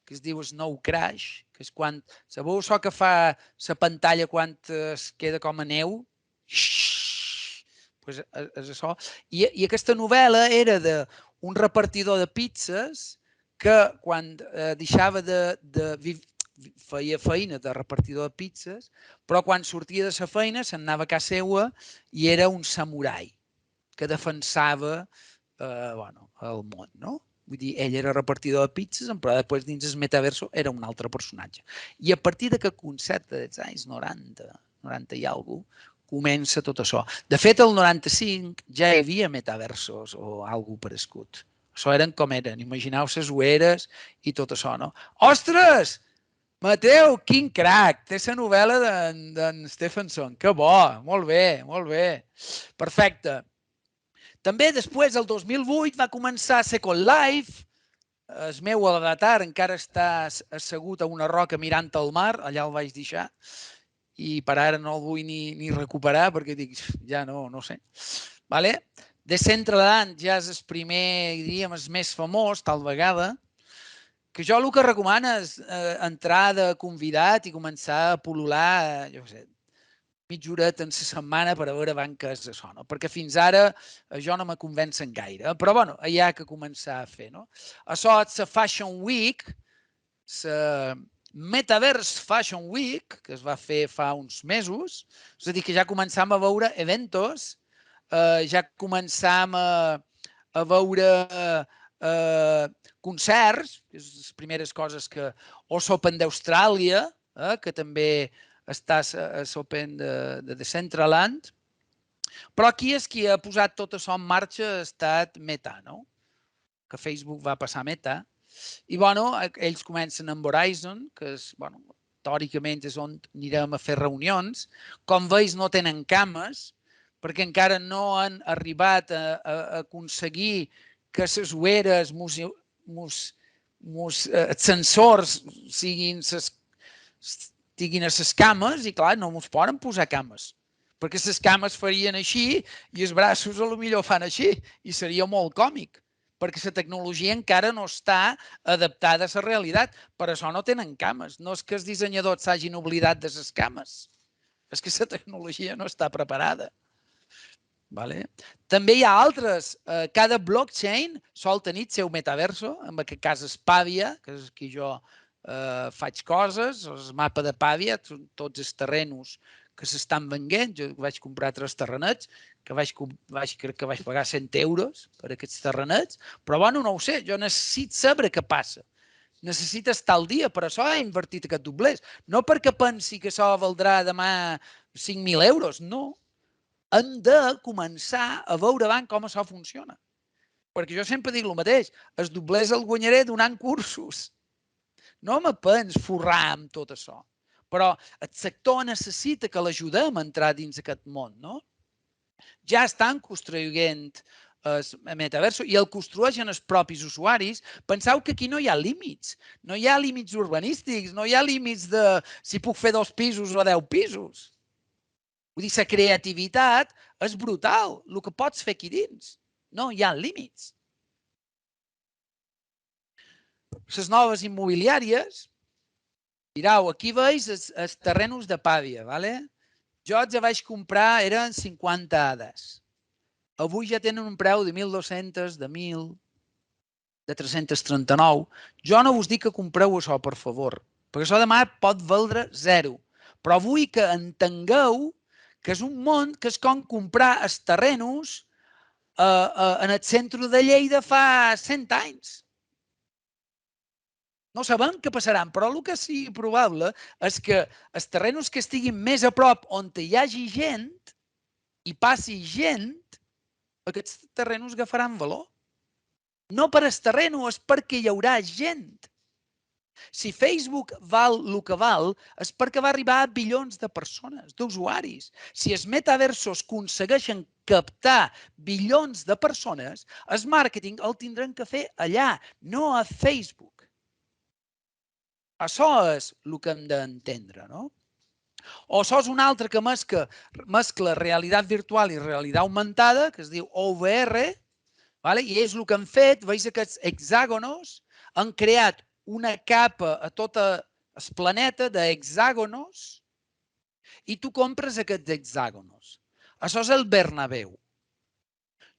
que es diu Snow Crash, que és quan... Sabeu això que fa la pantalla quan es queda com a neu? Pues és això. I aquesta novel·la era d'un repartidor de pizzas que quan deixava feia feina de repartidor de pizzas, però quan sortia de la feina se'n anava a casa seva i era un samurai que defensava el món, no? Vull dir, ell era repartidor de pizzas, però després dins el metaverso era un altre personatge. I a partir d'aquest concepte dels anys 90 i alguna cosa, comença tot això. De fet, el 95 ja hi havia metaversos o alguna cosa parescut. Això eren com eren. Imagineu les ueres i tot això, no? Ostres! Mateu, quin crac! Té la novel·la d'en Stephenson. Que bo! Molt bé, molt bé. Perfecte. També després, el 2008, va començar Second Life. El meu avatar encara està assegut a una roca mirant al mar. Allà el vaig deixar. I per ara no el vull ni recuperar perquè dic, ja no sé. Decentraland ja és el primer, diríem, el més famós, tal vegada, que jo el que recomano és entrar de convidat i començar a pol·lular, jo què sé, mitja horeta en la setmana per a veure què és això, no? Perquè fins ara jo no me convencen gaire, però bueno, hi ha que començar a fer. No? Això és la Fashion Week, la Metaverse Fashion Week, que es va fer fa uns mesos, és a dir, que ja començam a veure eventos, ja començam a veure concerts, que és les primeres coses que... O l'Open d'Austràlia, que també està a l'Open de Decentraland. Però aquí és qui ha posat tot això en marxa ha estat Meta, no? Que Facebook va passar a Meta. I, bueno, ells comencen amb Horizon, que és, bueno, teòricament és on anirem a fer reunions. Com veus, no tenen cames, perquè encara no han arribat a aconseguir que les ulleres, els sensors estiguin a les cames i, clar, no ens poden posar cames. Perquè les cames farien així i els braços potser fan així i seria molt còmic. Perquè la tecnologia encara no està adaptada a la realitat. Per això no tenen cames. No és que els dissenyadors s'hagin oblidat de les cames. És que la tecnologia no està preparada. També hi ha altres. Cada blockchain sol tenir el seu metaverso. En aquest cas és Pavia, que és aquí jo faig coses. El mapa de Pavia, tots els terrenos que s'estan venent. Jo vaig comprar 3 terrenets, que crec que vaig pagar 100 euros per aquests terrenets, però bueno, no ho sé, jo necessito saber què passa. Necessito estar al dia, per això he invertit aquests doblers. No perquè pensi que això valdrà demà 5.000 euros, no. Hem de començar a veure abans com això funciona. Perquè jo sempre dic el mateix, els doblers els guanyaré donant cursos. No me pens forrar amb tot això. Però el sector necessita que l'ajudem a entrar dins aquest món, no? Ja estan construint el metaverso i el construeixen els propis usuaris. Penseu que aquí no hi ha límits. No hi ha límits urbanístics, no hi ha límits de si puc fer 2 pisos o 10 pisos. Vull dir, la creativitat és brutal, el que pots fer aquí dins. No hi ha límits. Les noves immobiliàries, mireu, aquí veus els terrenos de Pàvia, ¿vale? Jo els vaig comprar, eren 50 hades. Avui ja tenen un preu de 1.200, de 1.000, de 339. Jo no us dic que compreu això, per favor, perquè això demà pot valdre 0. Però vull que entengueu que és un món que és com comprar els terrenos en el centre de Lleida fa 100 anys. No sabem què passaran, però el que sí probable és que els terrenos que estiguin més a prop on hi hagi gent i passi gent, aquests terrenos agafaran valor. No per el terreno, és perquè hi haurà gent. Si Facebook val el que val, és perquè va arribar a bilions de persones, d'usuaris. Si els metaversos aconsegueixen captar bilions de persones, el màrqueting el tindran que fer allà, no a Facebook. Això és el que hem d'entendre, no? O això és un altre que mescla realitat virtual i realitat augmentada, que es diu OVR, i és el que han fet, veus aquests hexàgonos, han creat una capa a tot el planeta d'hexàgonos i tu compres aquests hexàgonos. Això és el Bernabéu.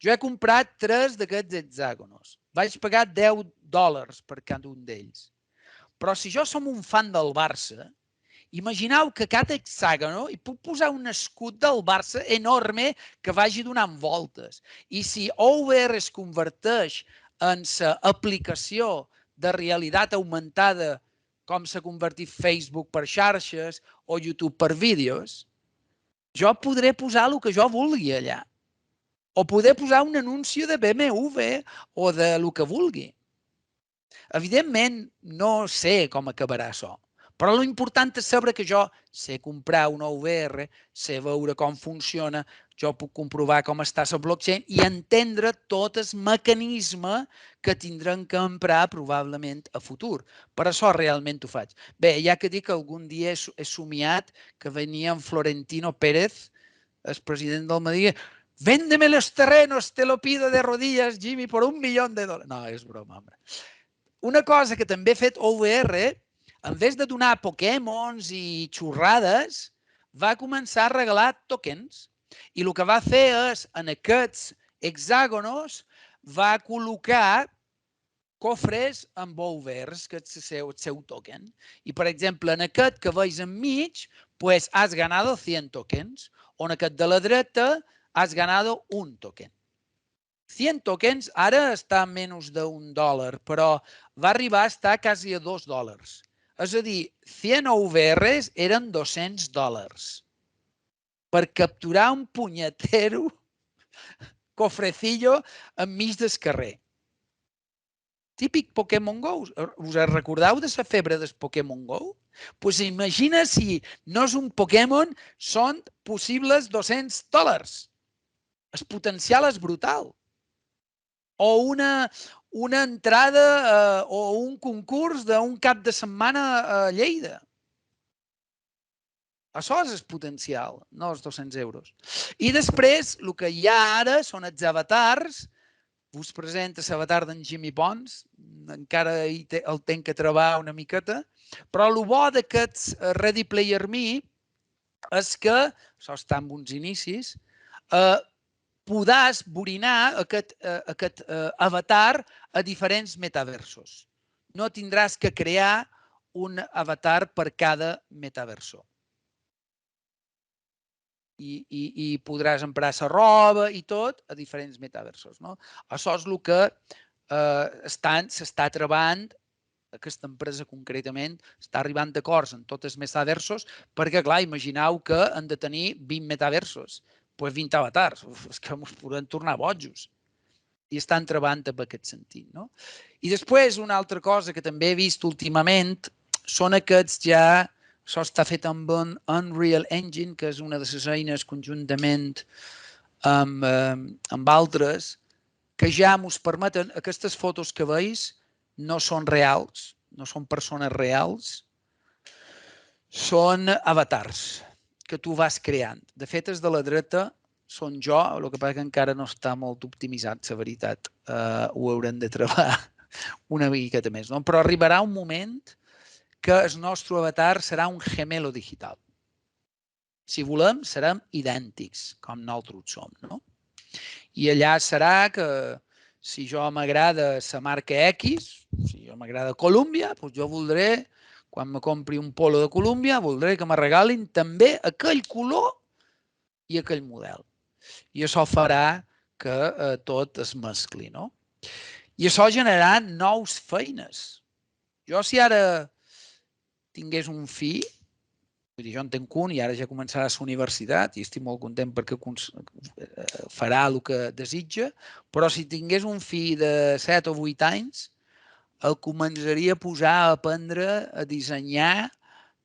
Jo he comprat 3 d'aquests hexàgonos. Vaig pagar $10 per cada un d'ells. Però si jo som un fan del Barça, imagineu que cada hexàgono hi puc posar un escut del Barça enorme que vagi donant voltes. I si OVR es converteix en l'aplicació de realitat augmentada com s'ha convertit Facebook per xarxes o YouTube per vídeos, jo podré posar el que jo vulgui allà. O poder posar un anunci de BMW o de el que vulgui. Evidentment, no sé com acabarà això, però l'important és saber que jo sé comprar una OVR, sé veure com funciona, jo puc comprovar com està la blockchain i entendre tot el mecanisme que tindrem que emprar probablement a futur. Per això realment ho faig. Bé, ja que dic que algun dia he somiat que venia en Florentino Pérez, el president del Madrid, véndeme los terrenos, te lo pido de rodillas, Jimmy, por $1.000.000. No, és broma, home. Una cosa que també ha fet OVR, en vez de donar Pokémons i xurrades, va començar a regalar tokens. I el que va fer és, en aquests hexàgonos, va col·locar cofres amb OVRs, que és el seu token. I, per exemple, en aquest que veus enmig, pues has ganado 100 tokens. O en aquest de la dreta, has ganado un token. 100 tokens ara està a menys d'$1, però va arribar a estar quasi a $2. És a dir, 100 OVRs eren $200 per capturar un punyetero cofrecillo enmig del carrer. Típic Pokémon Go. Us recordeu de la febre del Pokémon Go? Doncs imagina si no és un Pokémon, són possibles $200. El potencial és brutal. O una entrada o un concurs d'un cap de setmana a Lleida. Això és el potencial, no els €200. I després, el que hi ha ara són els avatars. Us presento l'avatar d'en Jimmy Pons. Encara el tenc que treballar una miqueta. Però el bo d'aquests Ready Player Me és que, això està en uns inicis, podràs burinar aquest avatar a diferents metaversos. No tindràs que crear un avatar per cada metaverso. i podràs emprar la roba i tot a diferents metaversos. Això és el que s'està treballant, aquesta empresa concretament està arribant d'acords en tots els metaversos perquè, clar, imagineu que han de tenir 20 metaversos, doncs 20 avatars, és que ens podem tornar bojos. I estan treballant en aquest sentit. I després, una altra cosa que també he vist últimament són aquests ja, això està fet amb un Unreal Engine, que és una de les eines conjuntament amb altres, que ja ens permeten, aquestes fotos que veus no són reals, no són persones reals, són avatars que tu vas creant. De fet, els de la dreta són jo, el que passa que encara no està molt optimitzat, la veritat. Ho haurem de treballar una miqueta més. Però arribarà un moment que el nostre avatar serà un gemelo digital. Si volem, serem idèntics, com nosaltres som. I allà serà que si jo m'agrada la marca X, si jo m'agrada Columbia, doncs jo voldré, quan me compri un polo de Columbia, voldré que me regalin també aquell color i aquell model. I això farà que tot es mescli. I això generarà nous feines. Jo, si ara tingués un fill, vull dir, jo en tinc un i ara ja començarà la universitat i estic molt content perquè farà el que desitja, però si tingués un fill de 7 o 8 anys, el començaria a posar a aprendre a dissenyar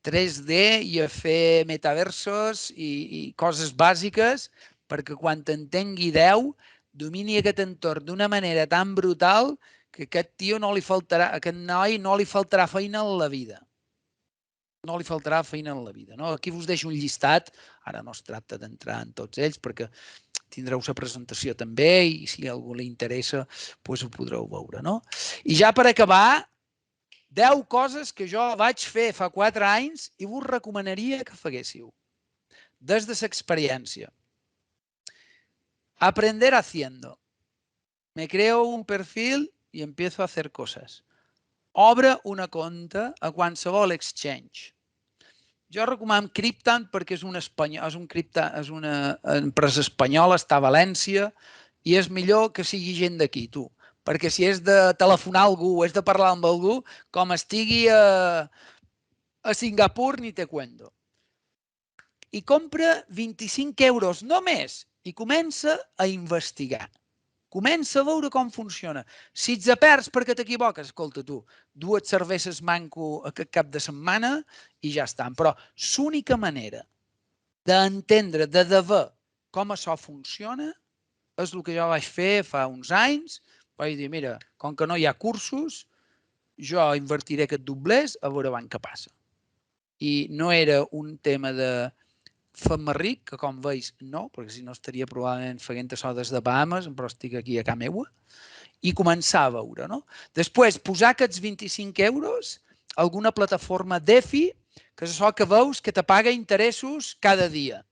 3D i a fer metaversos i coses bàsiques perquè quan t'entengui 10 domini aquest entorn d'una manera tan brutal que a aquest noi no li faltarà feina en la vida. No li faltarà feina en la vida. Aquí us deixo un llistat, ara no es tracta d'entrar en tots ells perquè tindreu la presentació també i si a algú li interessa doncs ho podreu veure. I ja per acabar, 10 coses que jo vaig fer fa 4 anys i vos recomanaria que faguéssiu. Des de l'experiència. Aprender haciendo. Me creo un perfil y empiezo a hacer cosas. Obre una compte a qualsevol exchange. Jo recomano Cryptant perquè és una empresa espanyola, està a València i és millor que sigui gent d'aquí, tu. Perquè si és de telefonar a algú o és de parlar amb algú, com estigui a Singapur, ni te cuento. I compra 25 euros, no més, i comença a investigar. Comença a veure com funciona. Si ets a perds perquè t'equivoques, escolta tu, dues cerveses manco aquest cap de setmana i ja estan. Però l'única manera d'entendre, de veure com això funciona és el que jo vaig fer fa uns anys. Vaig dir, mira, com que no hi ha cursos, jo invertiré aquest doblers a veure què passa. I no era un tema de fer-me ric, que com veus no, perquè si no estaria probablement fent això des de Bahamas, però estic aquí a casa meua, i començar a veure. Després, posar aquests 25 euros a alguna plataforma DeFi, que és això que veus que te paga interessos cada dia.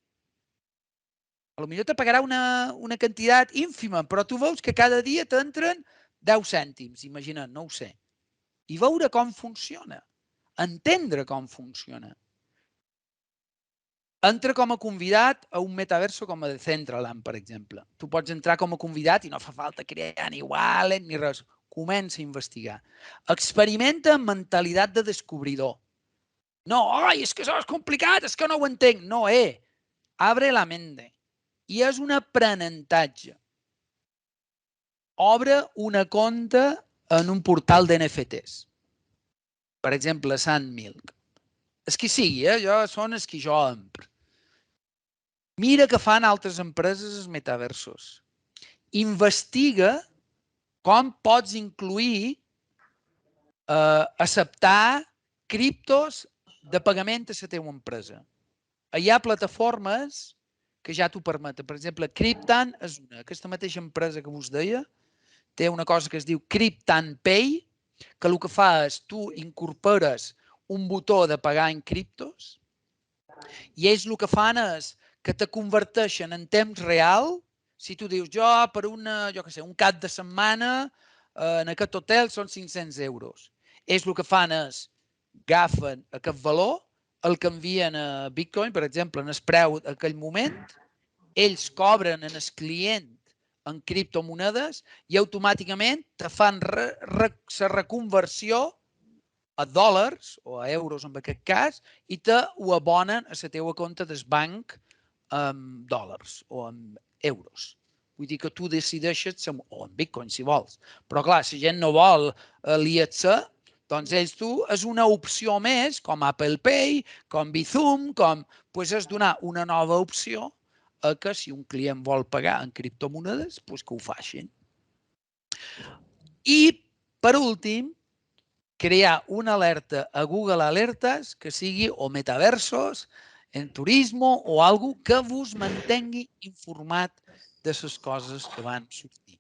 Potser te pagarà una quantitat ínfima, però tu veus que cada dia t'entren 10 cèntims, imagina't, no ho sé. I veure com funciona, entendre com funciona. Entra com a convidat a un metaverso com a Decentraland, per exemple. Tu pots entrar com a convidat i no fa falta crear ni wallet ni res. Comença a investigar. Experimenta amb mentalitat de descobridor. No, és que això és complicat, és que no ho entenc. No, abre la mente. I és un aprenentatge. Obre una compte en un portal d'NFTs. Per exemple, Sandmilk. És que sigui, són els que jo empro. Mira què fan altres empreses als metaversos. Investiga com pots incluir acceptar criptos de pagament a la teva empresa. Hi ha plataformes que ja t'ho permeten. Per exemple, Cryptant és una. Aquesta mateixa empresa que vos deia té una cosa que es diu Cryptant Pay, que el que fa és tu incorpores un botó de pagar en criptos i ells el que fan és que te converteixen en temps real. Si tu dius, jo per un cap de setmana en aquest hotel són 500 euros. Ells el que fan és agafen aquest valor, el canvien a Bitcoin, per exemple, en el preu d'aquell moment, ells cobren en el client en criptomonedes i automàticament te fan la reconversió a dòlars o a euros en aquest cas i te ho abonen a la teva compte del banc en dòlars o en euros. Vull dir que tu decideixes, o en Bitcoin si vols, però clar, si gent no vol liar-se, doncs ells és una opció més, com Apple Pay, com Bizum, doncs és donar una nova opció a que si un client vol pagar en criptomonedes, doncs que ho facin. I, per últim, crear una alerta a Google Alertes que sigui o metaversos, en turisme o alguna que vos mantengui informat de les coses que van sortir.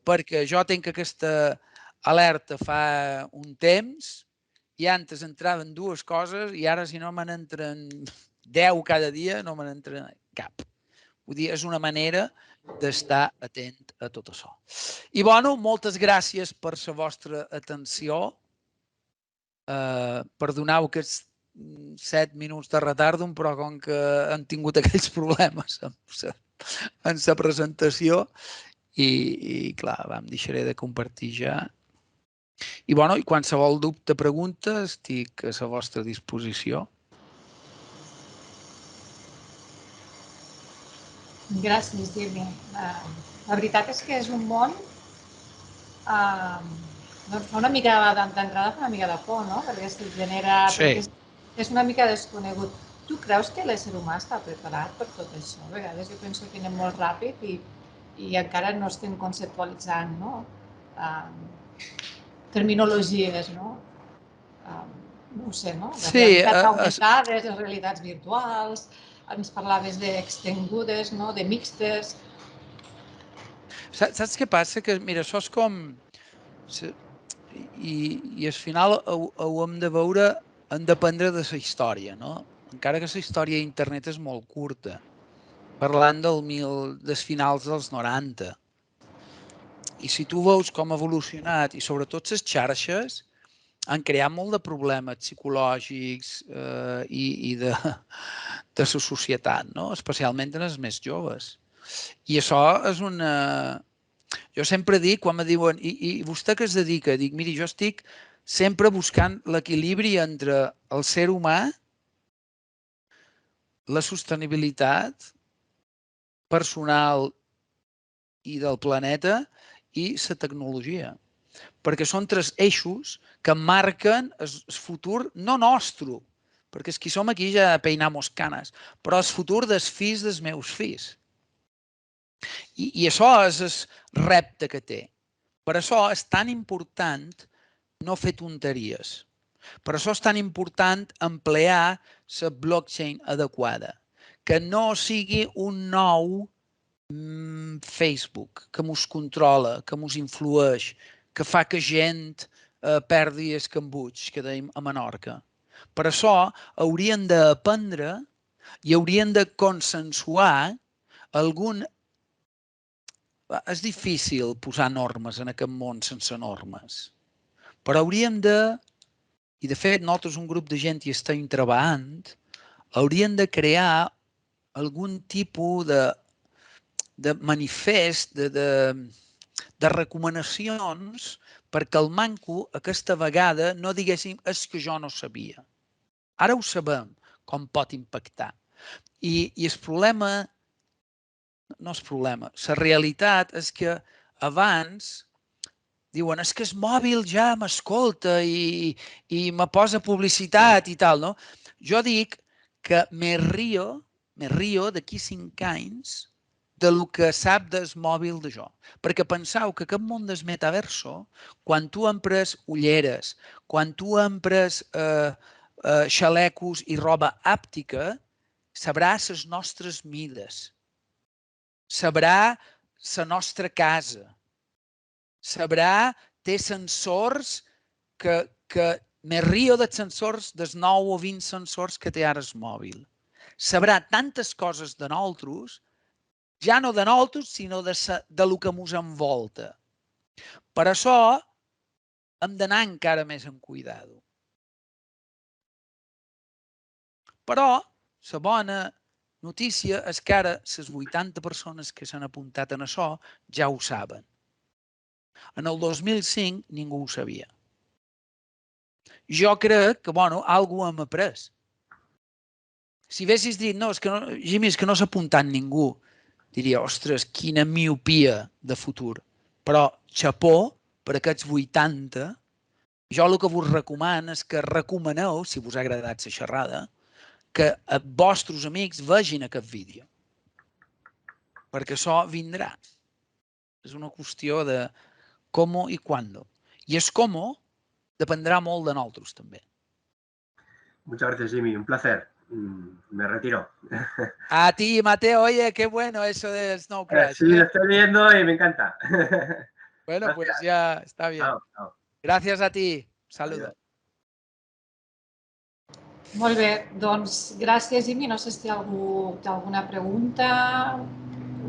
Perquè jo tinc aquesta alerta fa un temps i antes entraven 2 coses i ara si no me n'entren 10 cada dia no me n'entren cap. Vull dir, és una manera d'estar atent a tot això. I bueno, moltes gràcies per la vostra atenció. Perdoneu aquests 7 minuts de retard, però com que han tingut aquells problemes en la presentació i clar, em deixaré de compartir ja. I bueno, qualsevol dubte, pregunta, estic a la vostra disposició. Gràcies, Jimmy. La veritat és que és un món doncs fa una mica d'entrada, fa una mica de por, no? Perquè es genera... Sí. És una mica desconegut. Tu creus que l'ésser humà està preparat per tot això? A vegades jo penso que anem molt ràpid i encara no estem conceptualitzant, no? Terminologies, no? No ho sé, no? Les realitats augmentades, les realitats virtuals, ens parlaves d'extengudes, no? De mixtes. Saps què passa? Que, mira, això és com... I al final ho hem de veure, hem d'aprendre de la història, no? Encara que la història d'internet és molt curta, parlant dels finals dels 90. I si tu veus com ha evolucionat, i sobretot les xarxes, han creat molt de problemes psicològics i de la societat, no? Especialment en els més joves. I això és una... Jo sempre dic, quan me diuen, i vostè què es dedica? Dic, miri, jo estic sempre buscant l'equilibri entre el ser humà, la sostenibilitat personal i del planeta i la tecnologia. Perquè són 3 eixos que marquen el futur, no nostre, perquè els que som aquí ja peinamos canes, però el futur dels fills dels meus fills. I això és el repte que té. Per això és tan important no fer tonteries. Per això és tan important emplear la blockchain adequada. Que no sigui un nou Facebook que mos controla, que mos influeix, que fa que gent perdi el cambuig, que dèiem a Menorca. Per això haurien d'aprendre i haurien de consensuar algun... És difícil posar normes en aquest món sense normes, però hauríem de, i de fet nosaltres un grup de gent hi estem treballant, hauríem de crear algun tipus de manifest, de recomanacions perquè el manco aquesta vegada no diguéssim és que jo no sabia. Ara ho sabem com pot impactar. I el problema, no és problema, la realitat és que abans diuen és que el mòbil ja m'escolta i me posa publicitat i tal, no? Jo dic que me rio d'aquí 5 anys del que sap del mòbil de jo. Perquè penseu que aquest món del metaverso, quan tu empres ulleres, quan tu empres xalecos i roba àptica, sabrà les nostres mides, sabrà la nostra casa, sabrà, té sensors que me rio dels sensors, dels 9 o 20 sensors que té ara el mòbil. Sabrà tantes coses de nosaltres, ja no de nosaltres, sinó de lo que ens envolta. Per això hem d'anar encara més en cuidado. Però la bona notícia és que ara les 80 persones que s'han apuntat en això ja ho saben. En el 2005 ningú ho sabia. Jo crec que, algú hem après. Si haguessis dit, no, Jimmy, és que no s'ha apuntat ningú, diria, ostres, quina miopia de futur. Però, xapó, per aquests 80, jo el que vos recomano és que recomaneu, si vos ha agradat la xerrada, que els vostres amics vegin aquest vídeo. Perquè això vindrà. És una qüestió de com i quan. I és com dependrà molt de nosaltres, també. Muchas gracias, Jimmy. Un placer. Me retiro. A ti, Mateo. Oye, qué bueno eso del Snow Crash. Sí, lo estoy viendo y me encanta. Bueno, pues ya está bien. Chao. Gracias a ti. Saludos. Molt bé, doncs gràcies, Jimmy. No sé si algú té alguna pregunta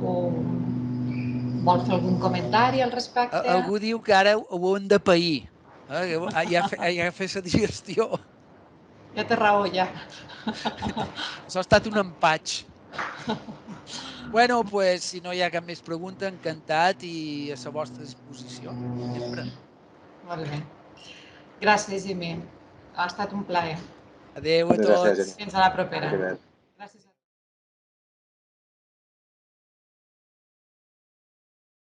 o vol fer algun comentari al respecte. Algú diu que ara ho hem de pair. Ja fer la digestió. Ja té raó, ja. Això ha estat un empatx. Bueno, pues, si no hi ha cap més pregunta, encantat i a la vostra disposició. Sempre. Molt bé. Gràcies, Jimmy. Ha estat un plaer. Adéu a tots. Fins a la propera. Gràcies a